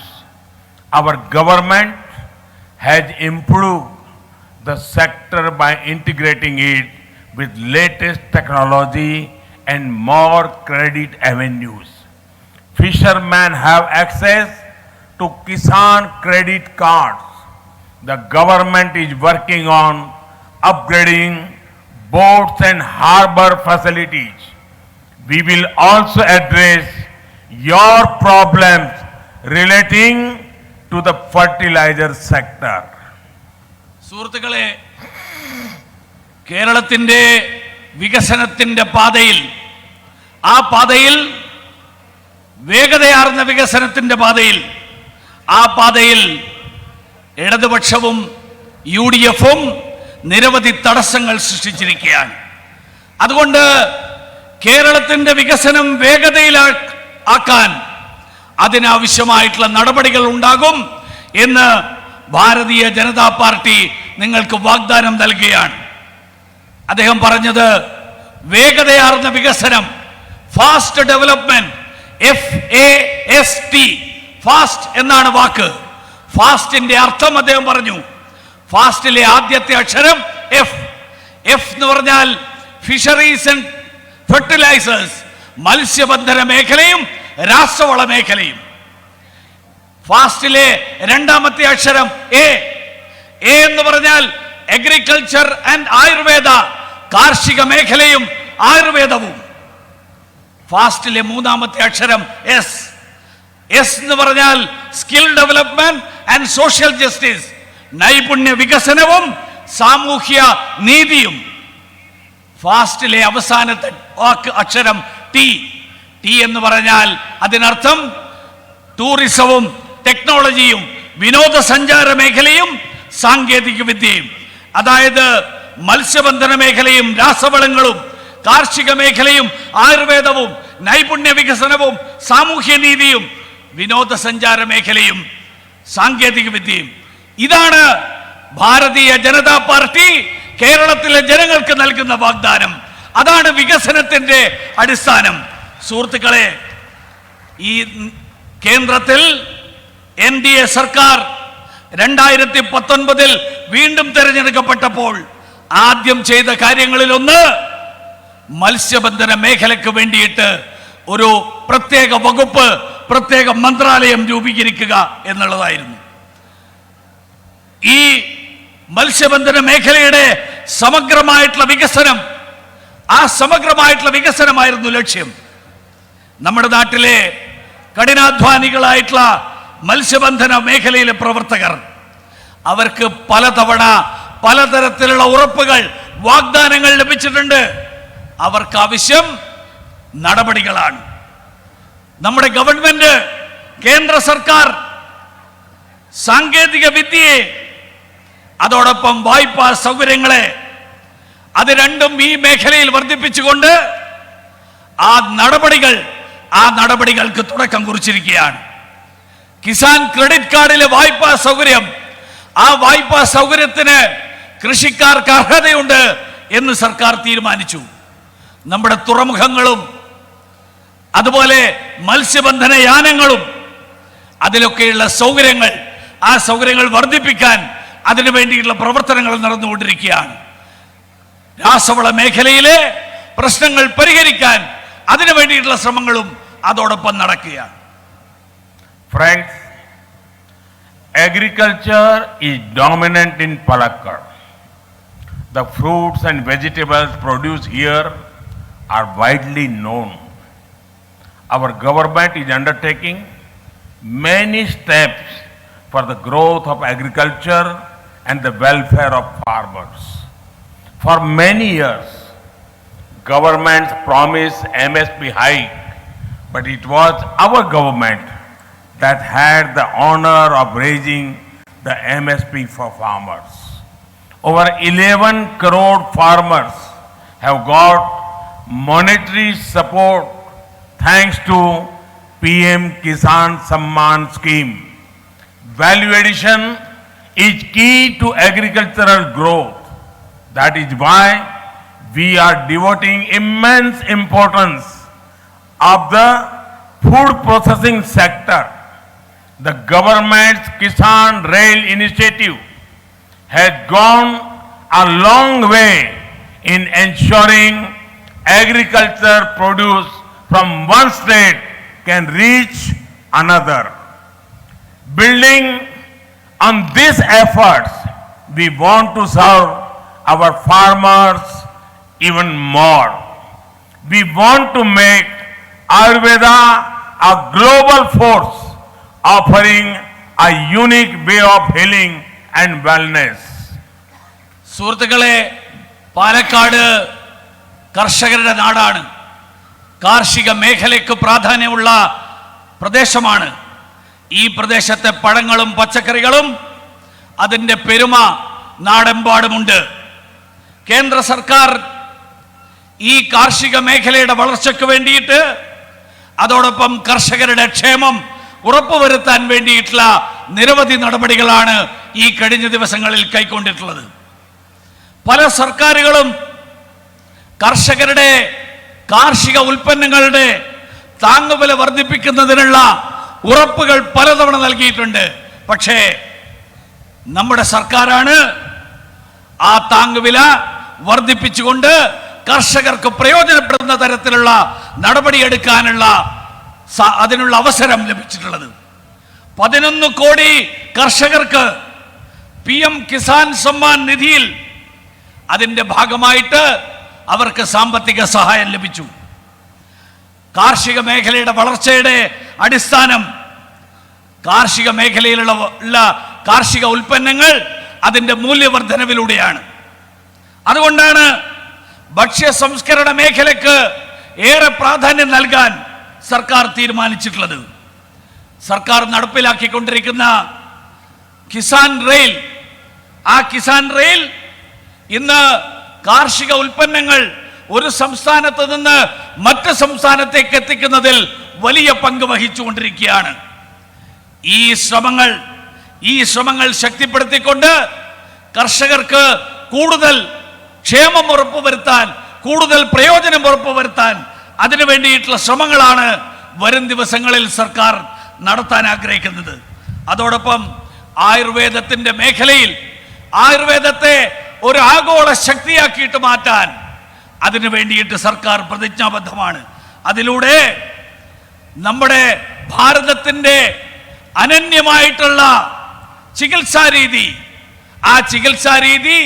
Our government has improved the sector by integrating it with latest technology and more credit avenues. Fishermen have access to Kisan credit cards. The government is working on upgrading boats and harbor facilities. We will also address your problems relating to the fertilizer sector. സുഹൃത്തുക്കളെ, കേരളത്തിൻ്റെ വികസനത്തിൻ്റെ പാതയിൽ ആ പാതയിൽ, വേഗതയാർന്ന വികസനത്തിന്റെ പാതയിൽ, ആ പാതയിൽ ഇടതുപക്ഷവും UDF-ഉം നിരവധി തടസ്സങ്ങൾ സൃഷ്ടിച്ചിരിക്കുകയാണ്. അതുകൊണ്ട് കേരളത്തിന്റെ വികസനം വേഗതയിലാക്കാൻ അതിനാവശ്യമായിട്ടുള്ള നടപടികൾ ഉണ്ടാകും എന്ന് ഭാരതീയ ജനതാ പാർട്ടി നിങ്ങൾക്ക് വാഗ്ദാനം നൽകുകയാണ്. അദ്ദേഹം പറഞ്ഞത് വേഗതയാർന്ന വികസനം, ഫാസ്റ്റ് ഡെവലപ്മെന്റ്, FAST, ഫാസ്റ്റ് എന്നാണ് വാക്ക്. ഫാസ്റ്റിന്റെ അർത്ഥം അദ്ദേഹം പറഞ്ഞു. ഫാസ്റ്റിലെ ആദ്യത്തെ അക്ഷരം F എന്ന് പറഞ്ഞാൽ ഫിഷറീസ് ആൻഡ് ഫെർട്ടിലൈസേഴ്സ്, മത്സ്യബന്ധന മേഖലയും രാസവള മേഖലയും. ഫാസ്റ്റിലെ രണ്ടാമത്തെ അക്ഷരം A എന്ന് പറഞ്ഞാൽ അഗ്രികൾച്ചർ ആൻഡ് ആയുർവേദ, കാർഷിക മേഖലയും ആയുർവേദവും. ഫാസ്റ്റിലെ മൂന്നാമത്തെ അക്ഷരം S എന്ന് പറഞ്ഞാൽ skill development and social justice, നൈപുണ്യ വികസനവും സാമൂഹ്യ നീതിയും. ഫാസ്റ്റിലെ അവസാനത്തെ അക്ഷരം T എന്ന് പറഞ്ഞാൽ അതിനർത്ഥം ടൂറിസവും ടെക്നോളജിയും വിനോദസഞ്ചാര മേഖലയും സാങ്കേതിക വിദ്യയും. അതായത് മത്സ്യബന്ധന മേഖലയും രാസവളങ്ങളും കാർഷിക മേഖലയും ആയുർവേദവും നൈപുണ്യ വികസനവും സാമൂഹ്യ നീതിയും വിനോദസഞ്ചാര മേഖലയും സാങ്കേതിക വിദ്യയും. ഇതാണ് ഭാരതീയ ജനതാ പാർട്ടി കേരളത്തിലെ ജനങ്ങൾക്ക് നൽകുന്ന വാഗ്ദാനം. അതാണ് വികസനത്തിന്റെ അടിസ്ഥാനം. സുഹൃത്തുക്കളെ, ഈ കേന്ദ്രത്തിൽ NDA സർക്കാർ 2019 വീണ്ടും തെരഞ്ഞെടുക്കപ്പെട്ടപ്പോൾ ആദ്യം ചെയ്ത കാര്യങ്ങളിലൊന്ന് മത്സ്യബന്ധന മേഖലയ്ക്ക് വേണ്ടിയിട്ട് ഒരു പ്രത്യേക വകുപ്പ്, പ്രത്യേക മന്ത്രാലയം രൂപീകരിക്കുക എന്നുള്ളതായിരുന്നു. ഈ മത്സ്യബന്ധന മേഖലയുടെ സമഗ്രമായിട്ടുള്ള വികസനം, ആ സമഗ്രമായിട്ടുള്ള വികസനമായിരുന്നു ലക്ഷ്യം. നമ്മുടെ നാട്ടിലെ കഠിനാധ്വാനികളായിട്ടുള്ള മത്സ്യബന്ധന മേഖലയിലെ പ്രവർത്തകർ, അവർക്ക് പലതവണ പലതരത്തിലുള്ള ഉറപ്പുകൾ, വാഗ്ദാനങ്ങൾ ലഭിച്ചിട്ടുണ്ട്. അവർക്ക് ആവശ്യം നടപടികളാണ്. നമ്മുടെ ഗവൺമെന്റ്, കേന്ദ്ര സർക്കാർ സാങ്കേതിക വിദ്യയെ, അതോടൊപ്പം വായ്പാ സൗകര്യങ്ങളെ, അത് രണ്ടും ഈ മേഖലയിൽ വർദ്ധിപ്പിച്ചുകൊണ്ട് ആ നടപടികൾക്ക് തുടക്കം കുറിച്ചിരിക്കുകയാണ്. കിസാൻ ക്രെഡിറ്റ് കാർഡിലെ വായ്പാ സൗകര്യം, ആ വായ്പാ സൗകര്യത്തിന് കൃഷിക്കാർക്ക് അർഹതയുണ്ട് എന്ന് സർക്കാർ തീരുമാനിച്ചു. നമ്മുടെ തുറമുഖങ്ങളും അതുപോലെ മത്സ്യബന്ധന യാനങ്ങളും, അതിലൊക്കെയുള്ള സൗകര്യങ്ങൾ, ആ സൗകര്യങ്ങൾ വർദ്ധിപ്പിക്കാൻ അതിനു വേണ്ടിയുള്ള പ്രവർത്തനങ്ങൾ നടന്നുകൊണ്ടിരിക്കുകയാണ്. രാസവള മേഖലയിലെ പ്രശ്നങ്ങൾ പരിഹരിക്കാൻ അതിനു വേണ്ടിയിട്ടുള്ള ശ്രമങ്ങളും അതോടൊപ്പം നടക്കുകയാണ്. Friends, agriculture is dominant in Palakkad. The fruits and vegetables produced here are widely known. Our government is undertaking many steps for the growth of agriculture and the welfare of farmers. For many years, governments promised MSP hike, but it was our government that had the honor of raising the MSP for farmers. Over 11 crore farmers have got monetary support thanks to PM Kisan Samman scheme. Value addition is key to agricultural growth. That is why we are devoting immense importance of the food processing sector. The government's Kisan Rail initiative has gone a long way in ensuring agriculture produce from one state can reach another. Building on these efforts, we want to serve our farmers even more. We want to make Ayurveda a global force, offering a unique way of healing and wellness. സുഹൃത്തുക്കളെ, പാലക്കാട് കർഷകരുടെ നാടാണ്. കാർഷിക മേഖലയ്ക്ക് പ്രാധാന്യമുള്ള പ്രദേശമാണ്. ഈ പ്രദേശത്തെ പഴങ്ങളും പച്ചക്കറികളും അതിൻ്റെ പെരുമ നാടെമ്പാടുമുണ്ട്. കേന്ദ്ര സർക്കാർ ഈ കാർഷിക മേഖലയുടെ വളർച്ചയ്ക്ക് വേണ്ടിയിട്ട് അതോടൊപ്പം കർഷകരുടെ ക്ഷേമം ഉറപ്പുവരുത്താൻ വേണ്ടിയിട്ടുള്ള നിരവധി നടപടികളാണ് ഈ കഴിഞ്ഞ ദിവസങ്ങളിൽ കൈക്കൊണ്ടിട്ടുള്ളത്. പല സർക്കാരുകളും കർഷകരുടെ കാർഷിക ഉൽപ്പന്നങ്ങളുടെ താങ്ങുവില വർദ്ധിപ്പിക്കുന്നതിനുള്ള ഉറപ്പുകൾ പലതവണ നൽകിയിട്ടുണ്ട്. പക്ഷേ നമ്മുടെ സർക്കാരാണ് ആ താങ്ങുവില വർദ്ധിപ്പിച്ചുകൊണ്ട് കർഷകർക്ക് പ്രയോജനപ്പെടുന്ന തരത്തിലുള്ള നടപടിയെടുക്കാനുള്ള അതിനുള്ള അവസരം ലഭിച്ചിട്ടുള്ളത്. 11 കോടി കർഷകർക്ക് PM കിസാൻ സമ്മാൻ നിധിയിൽ അതിൻ്റെ ഭാഗമായിട്ട് അവർക്ക് സാമ്പത്തിക സഹായം ലഭിച്ചു. കാർഷിക മേഖലയുടെ വളർച്ചയുടെ അടിസ്ഥാനം കാർഷിക മേഖലയിലുള്ള കാർഷിക ഉൽപ്പന്നങ്ങൾ അതിൻ്റെ മൂല്യവർദ്ധനവിലൂടെയാണ്. അതുകൊണ്ടാണ് ഭക്ഷ്യ സംസ്കരണ മേഖലയ്ക്ക് ഏറെ പ്രാധാന്യം നൽകാൻ സർക്കാർ തീരുമാനിച്ചിട്ടുള്ളത്. സർക്കാർ നടപ്പിലാക്കിക്കൊണ്ടിരിക്കുന്ന കിസാൻ റെയിൽ, ആ കിസാൻ റെയിൽ ഇന്ന് കാർഷിക ഉൽപ്പന്നങ്ങൾ ഒരു സംസ്ഥാനത്ത് നിന്ന് മറ്റ് സംസ്ഥാനത്തേക്ക് എത്തിക്കുന്നതിൽ വലിയ പങ്ക് വഹിച്ചുകൊണ്ടിരിക്കുകയാണ്. ഈ ശ്രമങ്ങൾ ശക്തിപ്പെടുത്തിക്കൊണ്ട് കർഷകർക്ക് കൂടുതൽ ക്ഷേമം ഉറപ്പുവരുത്താൻ, കൂടുതൽ പ്രയോജനം ഉറപ്പുവരുത്താൻ അതിനു വേണ്ടിയിട്ടുള്ള ശ്രമങ്ങളാണ് വരും ദിവസങ്ങളിൽ സർക്കാർ നടത്താൻ ആഗ്രഹിക്കുന്നത്. അതോടൊപ്പം ആയുർവേദത്തിൻ്റെ മേഖലയിൽ ആയുർവേദത്തെ ഒരു ആഗോള ശക്തിയാക്കിയിട്ട് മാറ്റാൻ അതിനു വേണ്ടിയിട്ട് സർക്കാർ പ്രതിജ്ഞാബദ്ധമാണ്. അതിലൂടെ നമ്മുടെ ഭാരതത്തിൻ്റെ അനന്യമായിട്ടുള്ള ചികിത്സാരീതി, ആ ചികിത്സാരീതി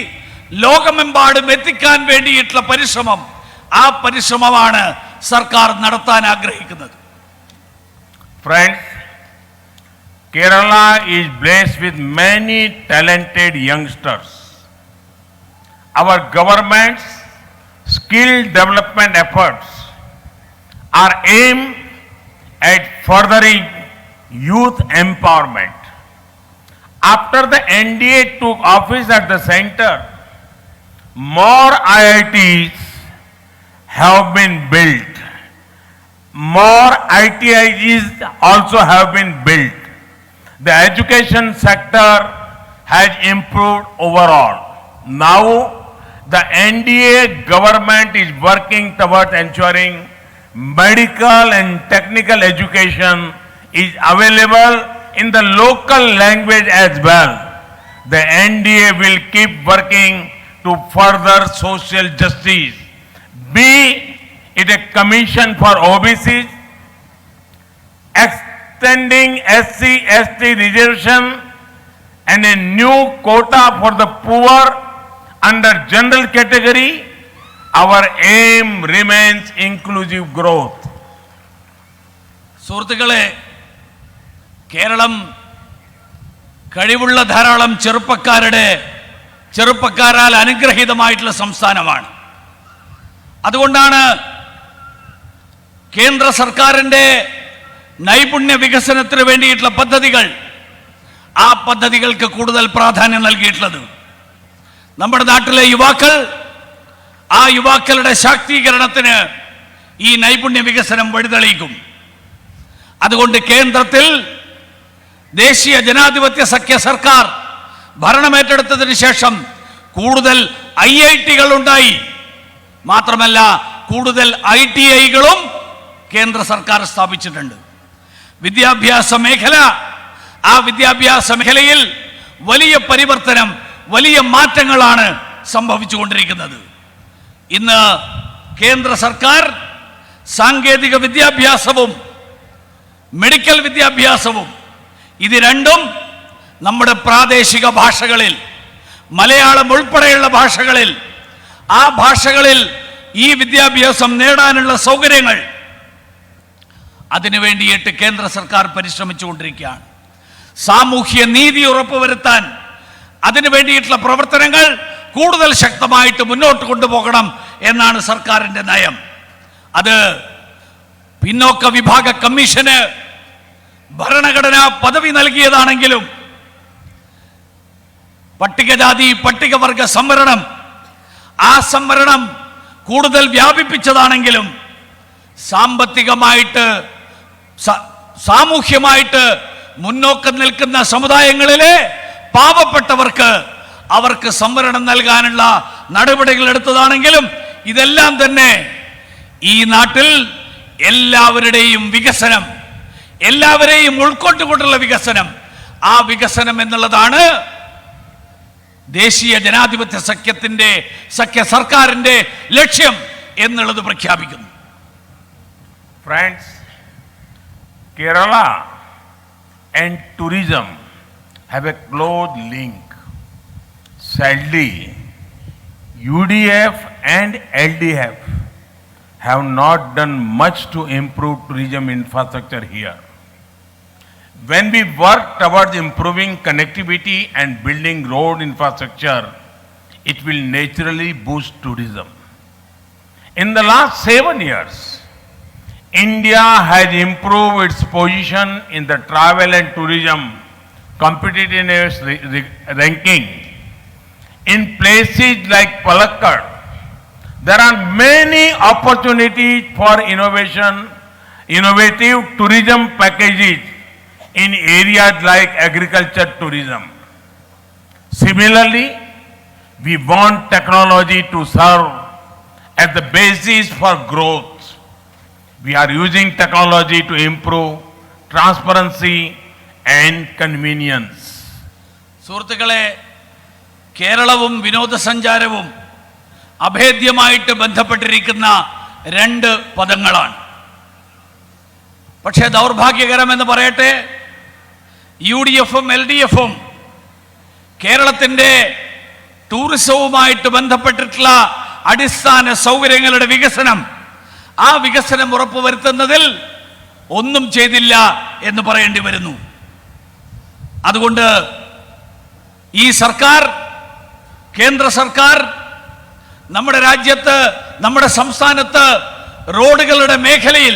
ലോകമെമ്പാടും എത്തിക്കാൻ വേണ്ടിയിട്ടുള്ള പരിശ്രമം, ആ പരിശ്രമമാണ് സർക്കാർ നടത്താൻ ആഗ്രഹിക്കുന്നത്. Friends, Kerala is blessed with many talented youngsters. Our government's skill development efforts are aimed at furthering youth empowerment. After the NDA took office at the center, more IITs have been built. More ITIs also have been built. The education sector has improved overall. Now, the NDA government is working towards ensuring medical and technical education is available in the local language as well. The NDA will keep working to further social justice, be it a commission for OBCs, extending SC/ST reservation and a new quota for the poor under general category. Our aim remains inclusive growth. സുഹൃത്തുക്കളെ, കേരളം കഴിവുള്ള ധാരാളം ചെറുപ്പക്കാരാൽ അനുഗ്രഹീതമായിട്ടുള്ള സംസ്ഥാനമാണ്. അതുകൊണ്ടാണ് കേന്ദ്ര സർക്കാരിൻ്റെ നൈപുണ്യ വികസനത്തിന് വേണ്ടിയിട്ടുള്ള പദ്ധതികൾ, ആ പദ്ധതികൾക്ക് കൂടുതൽ പ്രാധാന്യം നൽകിയിട്ടുള്ളത്. നമ്മുടെ നാട്ടിലെ യുവാക്കൾ, ആ യുവാക്കളുടെ ശാക്തീകരണത്തിന് ഈ നൈപുണ്യ വികസനം വഴിതെളിയിക്കും. അതുകൊണ്ട് കേന്ദ്രത്തിൽ ദേശീയ ജനാധിപത്യ സഖ്യ സർക്കാർ ഭരണമേറ്റെടുത്തതിന് ശേഷം കൂടുതൽ IITകൾ ഉണ്ടായി. മാത്രമല്ല കൂടുതൽ ITIകളും കേന്ദ്ര സർക്കാർ സ്ഥാപിച്ചിട്ടുണ്ട്. വിദ്യാഭ്യാസ മേഖല, ആ വിദ്യാഭ്യാസ മേഖലയിൽ വലിയ പരിവർത്തനം, വലിയ മാറ്റങ്ങളാണ് സംഭവിച്ചുകൊണ്ടിരിക്കുന്നത്. ഇന്ന് കേന്ദ്ര സർക്കാർ സാങ്കേതിക വിദ്യാഭ്യാസവും മെഡിക്കൽ വിദ്യാഭ്യാസവും ഇത് രണ്ടും നമ്മുടെ പ്രാദേശിക ഭാഷകളിൽ, മലയാളം ഉൾപ്പെടെയുള്ള ഭാഷകളിൽ, ആ ഭാഷകളിൽ ഈ വിദ്യാഭ്യാസം നേടാനുള്ള സൗകര്യങ്ങൾ അതിനു വേണ്ടിയിട്ട് കേന്ദ്ര സർക്കാർ പരിശ്രമിച്ചുകൊണ്ടിരിക്കുകയാണ്. സാമൂഹ്യ നീതി ഉറപ്പുവരുത്താൻ അതിനു വേണ്ടിയിട്ടുള്ള പ്രവർത്തനങ്ങൾ കൂടുതൽ ശക്തമായിട്ട് മുന്നോട്ട് കൊണ്ടുപോകണം എന്നാണ് സർക്കാരിൻ്റെ നയം. അത് പിന്നോക്ക വിഭാഗ കമ്മീഷന് ഭരണഘടനാ പദവി നൽകിയതാണെങ്കിലും പട്ടികജാതി പട്ടികവർഗ സംവരണം ആ സംവരണം കൂടുതൽ വ്യാപിപ്പിച്ചതാണെങ്കിലും സാമ്പത്തികമായിട്ട് സാമൂഹ്യമായിട്ട് മുന്നോക്കം നിൽക്കുന്ന സമുദായങ്ങളിലെ പാവപ്പെട്ടവർക്ക് അവർക്ക് സംവരണം നൽകാനുള്ള നടപടികൾ എടുത്തതാണെങ്കിലും ഇതെല്ലാം തന്നെ ഈ നാട്ടിൽ എല്ലാവരുടെയും വികസനം, എല്ലാവരെയും ഉൾക്കൊണ്ടുകൊണ്ടുള്ള വികസനം, ആ വികസനം എന്നുള്ളതാണ് ദേശീയ ജനാധിപത്യ സഖ്യ സർക്കാരിന്റെ ലക്ഷ്യം എന്നുള്ളത് പ്രഖ്യാപിക്കുന്നു. Friends, Kerala and tourism have a close link. Sadly, UDF and LDF have not done much to improve tourism infrastructure here. When we work towards improving connectivity and building road infrastructure, it will naturally boost tourism. In the last 7 years, India has improved its position in the travel and tourism competitiveness ranking. In places like Palakkad, there are many opportunities for innovative tourism packages in areas like agriculture tourism. Similarly, we want technology to serve as the basis for growth. We are using technology to improve transparency and convenience. സുഹൃത്തുക്കളെ, കേരളവും വിനോദസഞ്ചാരവും അഭേദ്യമായിട്ട് ബന്ധപ്പെട്ടിരിക്കുന്ന രണ്ട് പദങ്ങളാണ്. പക്ഷേ ദൗർഭാഗ്യകരമെന്ന് പറയട്ടെ, UDFും LDFും കേരളത്തിൻ്റെ ടൂറിസവുമായിട്ട് ബന്ധപ്പെട്ടിട്ടുള്ള അടിസ്ഥാന സൗകര്യങ്ങളുടെ വികസനം, ആ വികസനം ഉറപ്പുവരുത്തുന്നതിൽ ഒന്നും ചെയ്തില്ല എന്ന് പറയേണ്ടി വരുന്നു. അതുകൊണ്ട് ഈ സർക്കാർ, കേന്ദ്ര സർക്കാർ നമ്മുടെ രാജ്യത്ത്, നമ്മുടെ സംസ്ഥാനത്ത് റോഡുകളുടെ മേഖലയിൽ,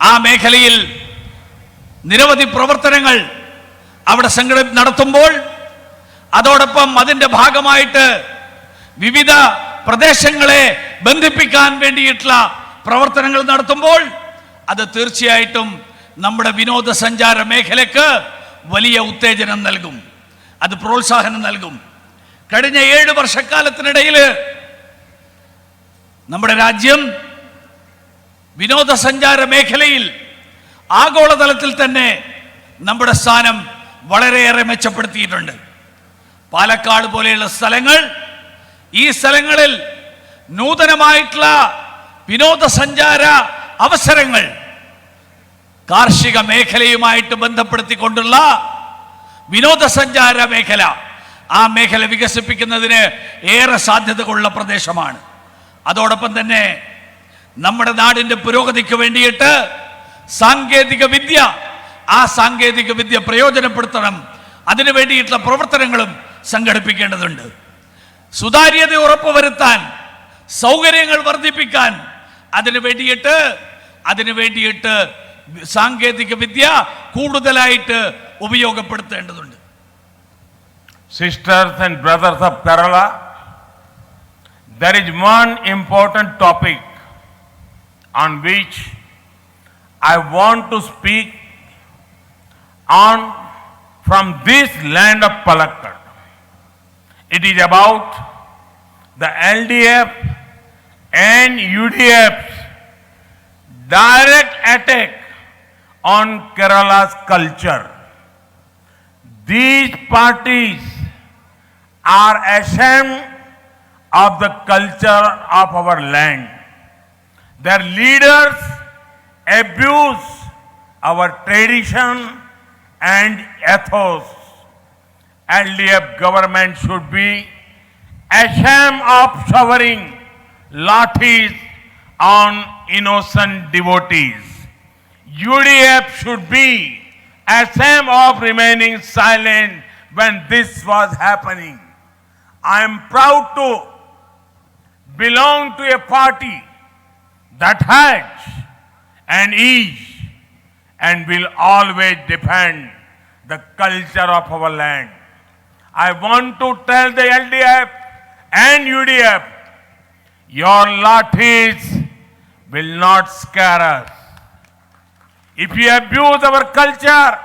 ആ മേഖലയിൽ നിരവധി പ്രവർത്തനങ്ങൾ അവിടെ നടത്തുമ്പോൾ, അതോടൊപ്പം അതിൻ്റെ ഭാഗമായിട്ട് വിവിധ പ്രദേശങ്ങളെ ബന്ധിപ്പിക്കാൻ വേണ്ടിയിട്ടുള്ള പ്രവർത്തനങ്ങൾ നടത്തുമ്പോൾ അത് തീർച്ചയായിട്ടും നമ്മുടെ വിനോദസഞ്ചാര മേഖലയ്ക്ക് വലിയ ഉത്തേജനം നൽകും, അത് പ്രോത്സാഹനം നൽകും. കഴിഞ്ഞ 7 വർഷക്കാലത്തിനിടയിൽ നമ്മുടെ രാജ്യം വിനോദസഞ്ചാര മേഖലയിൽ ആഗോളതലത്തിൽ തന്നെ നമ്മുടെ സ്ഥാനം വളരെയേറെ മെച്ചപ്പെടുത്തിയിട്ടുണ്ട്. പാലക്കാട് പോലെയുള്ള സ്ഥലങ്ങൾ, ഈ സ്ഥലങ്ങളിൽ നൂതനമായിട്ടുള്ള വിനോദസഞ്ചാര അവസരങ്ങൾ കാർഷിക മേഖലയുമായിട്ട് ബന്ധപ്പെടുത്തിക്കൊണ്ടുള്ള വിനോദസഞ്ചാര മേഖല, ആ മേഖല വികസിപ്പിക്കുന്നതിന് ഏറെ സാധ്യതകളുള്ള പ്രദേശമാണ്. അതോടൊപ്പം തന്നെ നമ്മുടെ നാടിൻ്റെ പുരോഗതിക്ക് വേണ്ടിയിട്ട് സാങ്കേതിക വിദ്യ, ആ സാങ്കേതിക വിദ്യ പ്രയോജനപ്പെടുത്തണം, അതിനു വേണ്ടിയിട്ടുള്ള പ്രവർത്തനങ്ങളും സംഘടിപ്പിക്കേണ്ടതുണ്ട്. സുതാര്യത ഉറപ്പുവരുത്താൻ, സൗകര്യങ്ങൾ വർദ്ധിപ്പിക്കാൻ, അതിനു വേണ്ടിയിട്ട് സാങ്കേതിക വിദ്യ കൂടുതലായിട്ട് ഉപയോഗപ്പെടുത്തേണ്ടതുണ്ട്. Sisters and brothers of Kerala, there is one important topic on which I want to speak on from this land of Palakkad. It is about the LDF and UDF's direct attack on Kerala's culture. These parties are ashamed of the culture of our land. Their leaders abuse our tradition and ethos. LDF government should be ashamed of showering lathis on innocent devotees. UDF should be ashamed of remaining silent when this was happening. I am proud to belong to a party that has and is and will always defend the culture of our land. I want to tell the LDF and UDF, your lathis will not scare us. If you abuse our culture,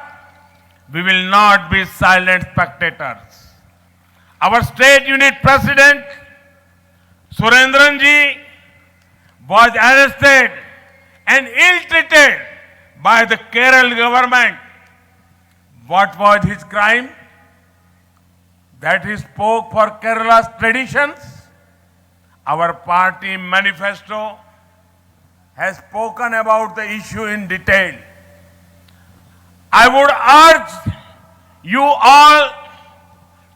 we will not be silent spectators. Our state unit president, Surendran ji, was arrested and ill-treated by the Kerala government. What was his crime? That he spoke for Kerala's traditions. Our party manifesto has spoken about the issue in detail. I would urge you all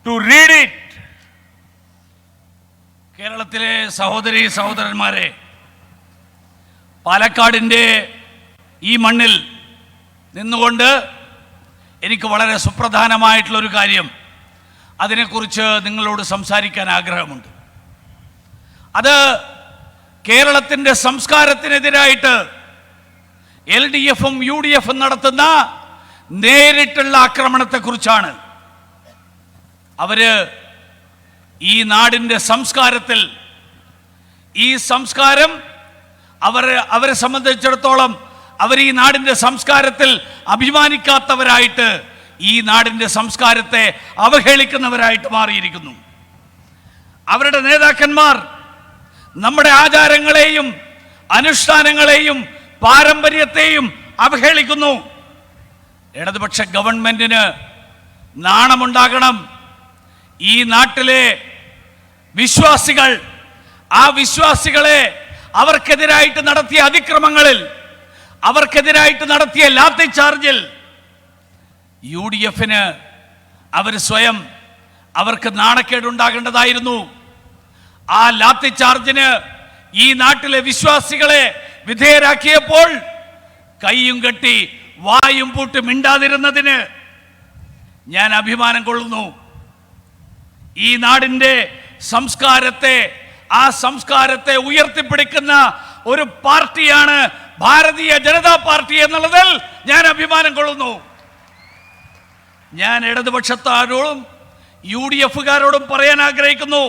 to read it. കേരളത്തിലെ സഹോദരി സഹോദരന്മാരെ, പാലക്കാടിൻ്റെ ഈ മണ്ണിൽ നിന്നുകൊണ്ട് എനിക്ക് വളരെ സുപ്രധാനമായിട്ടുള്ളൊരു കാര്യം, അതിനെക്കുറിച്ച് നിങ്ങളോട് സംസാരിക്കാൻ ആഗ്രഹമുണ്ട്. അത് കേരളത്തിൻ്റെ സംസ്കാരത്തിനെതിരായിട്ട് LDFും UDFും നടത്തുന്ന നേരിട്ടുള്ള ആക്രമണത്തെക്കുറിച്ചാണ്. അവര് ഈ നാടിൻ്റെ സംസ്കാരത്തിൽ, ഈ സംസ്കാരം അവരെ സംബന്ധിച്ചിടത്തോളം അവർ ഈ നാടിൻ്റെ സംസ്കാരത്തിൽ അഭിമാനിക്കാത്തവരായിട്ട്, ഈ നാടിൻ്റെ സംസ്കാരത്തെ അവഹേളിക്കുന്നവരായിട്ട് മാറിയിരിക്കുന്നു. അവരുടെ നേതാക്കന്മാർ നമ്മുടെ ആചാരങ്ങളെയും അനുഷ്ഠാനങ്ങളെയും പാരമ്പര്യത്തെയും അവഹേളിക്കുന്നു. ഇടതുപക്ഷ ഗവൺമെന്റിന് നാണമുണ്ടാകണം. ഈ നാട്ടിലെ വിശ്വാസികൾ, ആ വിശ്വാസികളെ അവർക്കെതിരായിട്ട് നടത്തിയ അതിക്രമങ്ങളിൽ, അവർക്കെതിരായിട്ട് നടത്തിയ ലാത്തി ചാർജിൽ UDFന് അവർ സ്വയം അവർക്ക് നാണക്കേടുണ്ടാകേണ്ടതായിരുന്നു. ആ ലാത്തി ചാർജിന് ഈ നാട്ടിലെ വിശ്വാസികളെ വിധേയരാക്കിയപ്പോൾ കൈയും കെട്ടി വായും പൂട്ടി മിണ്ടാതിരുന്നതിന് ഞാൻ അഭിമാനം കൊള്ളുന്നു. ഈ നാടിൻ്റെ സംസ്കാരത്തെ, ആ സംസ്കാരത്തെ ഉയർത്തിപ്പിടിക്കുന്ന ഒരു പാർട്ടിയാണ് ഭാരതീയ ജനതാ പാർട്ടി എന്നുള്ളതിൽ ഞാൻ അഭിമാനം കൊള്ളുന്നു. ഞാൻ ഇടതുപക്ഷക്കാരോടും UDFകാരോടും പറയാൻ ആഗ്രഹിക്കുന്നു,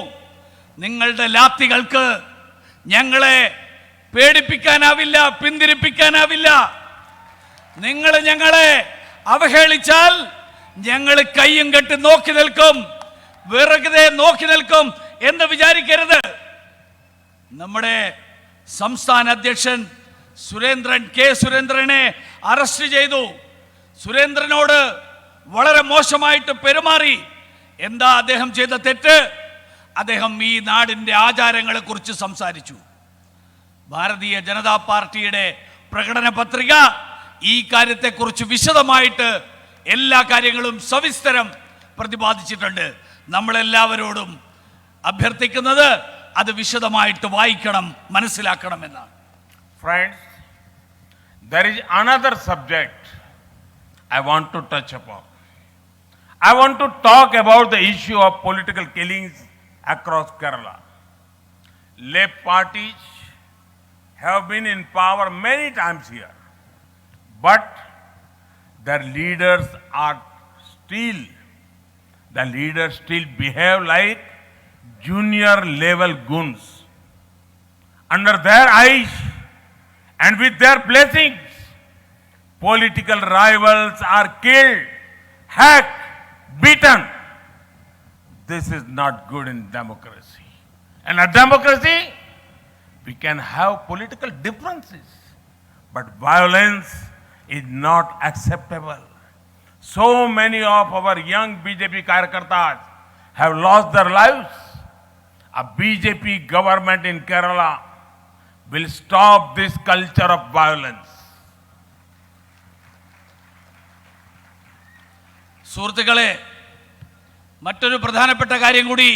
നിങ്ങളുടെ ലാത്തികൾക്ക് ഞങ്ങളെ പേടിപ്പിക്കാനാവില്ല, പിന്തിരിപ്പിക്കാനാവില്ല. നിങ്ങൾ ഞങ്ങളെ അവഹേളിച്ചാൽ ഞങ്ങൾ കയ്യും കെട്ടി നോക്കി നിൽക്കും, വെറുതെ നോക്കി നിൽക്കും എന്ന് വിചാരിക്കരുത്. നമ്മുടെ സംസ്ഥാന അധ്യക്ഷൻ കെ സുരേന്ദ്രനെ അറസ്റ്റ് ചെയ്തു. സുരേന്ദ്രനോട് വളരെ മോശമായിട്ട് പെരുമാറി. എന്താ അദ്ദേഹം ചെയ്ത തെറ്റ്? അദ്ദേഹം ഈ നാടിൻ്റെ ആചാരങ്ങളെ കുറിച്ച് സംസാരിച്ചു. ഭാരതീയ ജനതാ പാർട്ടിയുടെ പ്രകടന പത്രിക ഈ കാര്യത്തെക്കുറിച്ച് വിശദമായിട്ട് എല്ലാ കാര്യങ്ങളും സവിസ്തരം പ്രതിപാദിച്ചിട്ടുണ്ട്. നമ്മളെല്ലാവരോടും അഭ്യർത്ഥിക്കുന്നത് അത് വിശദമായിട്ട് വായിക്കണം, മനസ്സിലാക്കണം എന്നാണ്. Friends, there is another subject I want to touch upon. I want to talk about the issue of political killings across Kerala. Left parties have been in power many times here, but their leaders still behave like junior level goons. Under their eyes and with their blessings, political rivals are killed, hacked, beaten. This is not good in democracy. And a democracy, we can have political differences, but violence is not acceptable. So many of our young BJP Karyakartas have lost their lives. A BJP government in Kerala will stop this culture of violence. സുഹൃത്തുക്കളെ, മറ്റൊരു പ്രധാനപ്പെട്ട കാര്യം കൂടി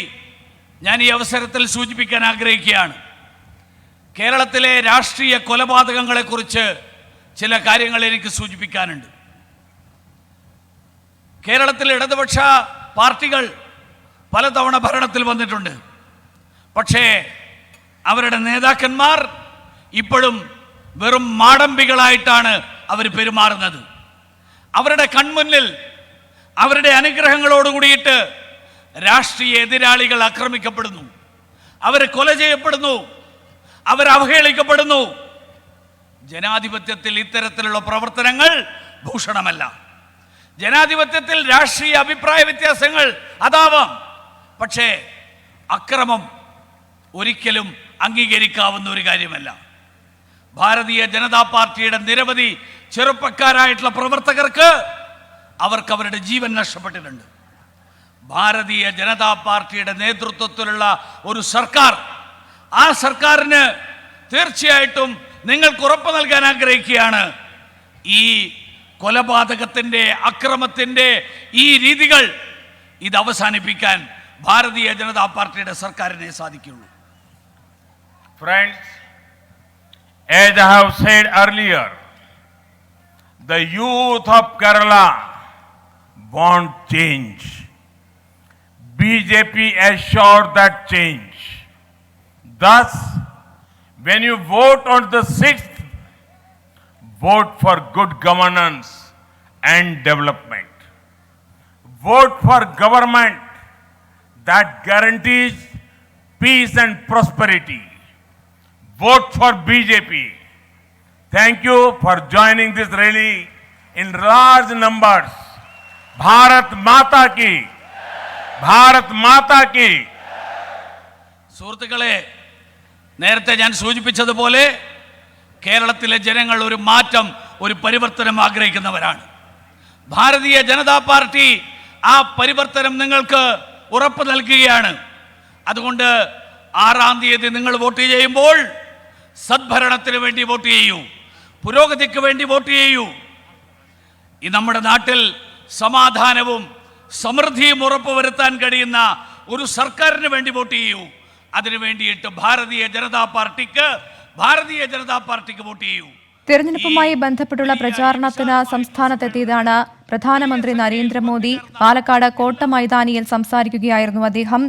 ഞാൻ ഈ അവസരത്തിൽ സൂചിപ്പിക്കാൻ ആഗ്രഹിക്കുകയാണ്. കേരളത്തിലെ രാഷ്ട്രീയ കൊലപാതകങ്ങളെക്കുറിച്ച് ചില കാര്യങ്ങൾ എനിക്ക് സൂചിപ്പിക്കാനുണ്ട്. കേരളത്തിൽ ഇടതുപക്ഷ പാർട്ടികൾ പലതവണ ഭരണത്തിൽ വന്നിട്ടുണ്ട്. പക്ഷേ അവരുടെ നേതാക്കന്മാർ ഇപ്പോഴും വെറും മാടമ്പികളായിട്ടാണ് അവർ പെരുമാറുന്നത്. അവരുടെ കൺമുന്നിൽ അവരുടെ അനുഗ്രഹങ്ങളോടുകൂടിയിട്ട് രാഷ്ട്രീയ എതിരാളികൾ ആക്രമിക്കപ്പെടുന്നു, അവർ കൊല ചെയ്യപ്പെടുന്നു, അവർ അവഹേളിക്കപ്പെടുന്നു. ജനാധിപത്യത്തിൽ ഇത്തരത്തിലുള്ള പ്രവർത്തനങ്ങൾ ഭൂഷണമല്ല. ജനാധിപത്യത്തിൽ രാഷ്ട്രീയ അഭിപ്രായ വ്യത്യാസങ്ങൾ അതാവാം, പക്ഷേ അക്രമം ഒരിക്കലും അംഗീകരിക്കാവുന്ന ഒരു കാര്യമല്ല. ഭാരതീയ ജനതാ പാർട്ടിയുടെ നിരവധി ചെറുപ്പക്കാരായിട്ടുള്ള പ്രവർത്തകർക്ക് അവർക്ക് അവരുടെ ജീവൻ നഷ്ടപ്പെട്ടിട്ടുണ്ട്. ഭാരതീയ ജനതാ പാർട്ടിയുടെ നേതൃത്വത്തിലുള്ള ഒരു സർക്കാർ, ആ സർക്കാരിന് തീർച്ചയായിട്ടും നിങ്ങൾക്ക് ഉറപ്പ് നൽകാൻ ആഗ്രഹിക്കുകയാണ്, ഈ കൊലപാതകത്തിൻ്റെ, അക്രമത്തിൻ്റെ ഈ രീതികൾ ഇത് അവസാനിപ്പിക്കാൻ ഭാരതീയ ജനതാ പാർട്ടിയുടെ സർക്കാരിനെ സാധിക്കുള്ളൂ. Friends, as I have said earlier, the youth of Kerala want change. BJP assured that change. Thus, when you vote on the 6th, vote for good governance and development. Vote for government that guarantees peace and prosperity. Vote for BJP. Thank you for joining this rally in large numbers. Bharat Mata ki! Bharat Mata ki! സുഹൃത്തുക്കളെ, നേരത്തെ ഞാൻ സൂചിപ്പിച്ചതുപോലെ കേരളത്തിലെ ജനങ്ങൾ ഒരു മാറ്റം, ഒരു പരിവർത്തനം ആഗ്രഹിക്കുന്നവരാണ്. ഭാരതീയ ജനതാ പാർട്ടി ആ പരിവർത്തനം നിങ്ങൾക്ക് ഉറപ്പ് നൽകുകയാണ്. അതുകൊണ്ട് 6-ാം തീയതി നിങ്ങൾ വോട്ട് ചെയ്യുമ്പോൾ സദ്ഭരണത്തിന് വേണ്ടി വോട്ട് ചെയ്യൂ, പുരോഗതിക്ക് വേണ്ടി വോട്ട് ചെയ്യൂ. ഈ നമ്മുടെ നാട്ടിൽ സമാധാനവും സമൃദ്ധിയും ഉറപ്പുവരുത്താൻ കഴിയുന്ന ഒരു സർക്കാരിന് വേണ്ടി വോട്ട് ചെയ്യൂ. അതിനു വേണ്ടിയിട്ട് ഭാരതീയ ജനതാ പാർട്ടിക്ക് വോട്ട് ചെയ്യൂ. തെരഞ്ഞെടുപ്പുമായി ബന്ധപ്പെട്ടുള്ള പ്രചാരണത്തിന് സംസ്ഥാനത്തെത്തിയതാണ് പ്രധാനമന്ത്രി നരേന്ദ്രമോദി. പാലക്കാട് കോട്ട മൈതാനിയിൽ സംസാരിക്കുകയായിരുന്നു അദ്ദേഹം.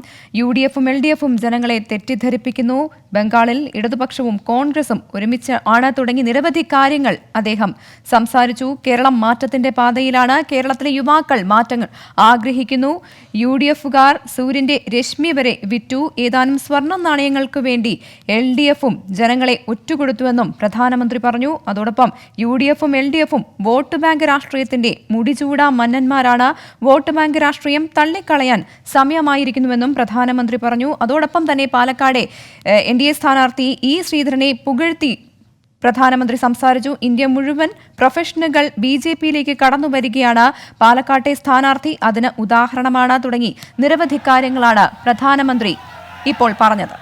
UDF-ഉം LDF-ഉം ജനങ്ങളെ തെറ്റിദ്ധരിപ്പിക്കുന്നു, ബംഗാളിൽ ഇടതുപക്ഷവും കോൺഗ്രസും ഒരുമിച്ച് ആണ് തുടങ്ങി നിരവധി കാര്യങ്ങൾ അദ്ദേഹം സംസാരിച്ചു. കേരളം മാറ്റത്തിന്റെ പാതയിലാണ്, കേരളത്തിലെ യുവാക്കൾ മാറ്റങ്ങൾ ആഗ്രഹിക്കുന്നു. UDF-കാർ സൂര്യന്റെ രശ്മി വരെ വിറ്റു, ഏതാനും സ്വർണ്ണ നാണയങ്ങൾക്ക് വേണ്ടി LDF-ഉം ജനങ്ങളെ ഒറ്റുകൊടുത്തുവെന്നും പ്രധാനമന്ത്രി പറഞ്ഞു. അതോടൊപ്പം UDF-ഉം LDF-ഉം വോട്ട് ബാങ്ക് രാഷ്ട്രീയത്തിന്റെ മുടിചൂടാ മന്നന്മാരാണ്, വോട്ട് ബാങ്ക് രാഷ്ട്രീയം തള്ളിക്കളയാൻ സമയമായിരിക്കുന്നുവെന്നും പ്രധാനമന്ത്രി പറഞ്ഞു. അതോടൊപ്പം തന്നെ പാലക്കാട് NDA സ്ഥാനാർത്ഥി E. ശ്രീധരനെ പുകഴ്ത്തി പ്രധാനമന്ത്രി സംസാരിച്ചു. ഇന്ത്യ മുഴുവൻ പ്രൊഫഷണലുകൾ BJP-യിലേക്ക് കടന്നു വരികയാണ്, പാലക്കാട്ടെ സ്ഥാനാർത്ഥി അതിന് ഉദാഹരണമാണ് തുടങ്ങി നിരവധി കാര്യങ്ങളാണ് പ്രധാനമന്ത്രി ഇപ്പോൾ പറഞ്ഞത്.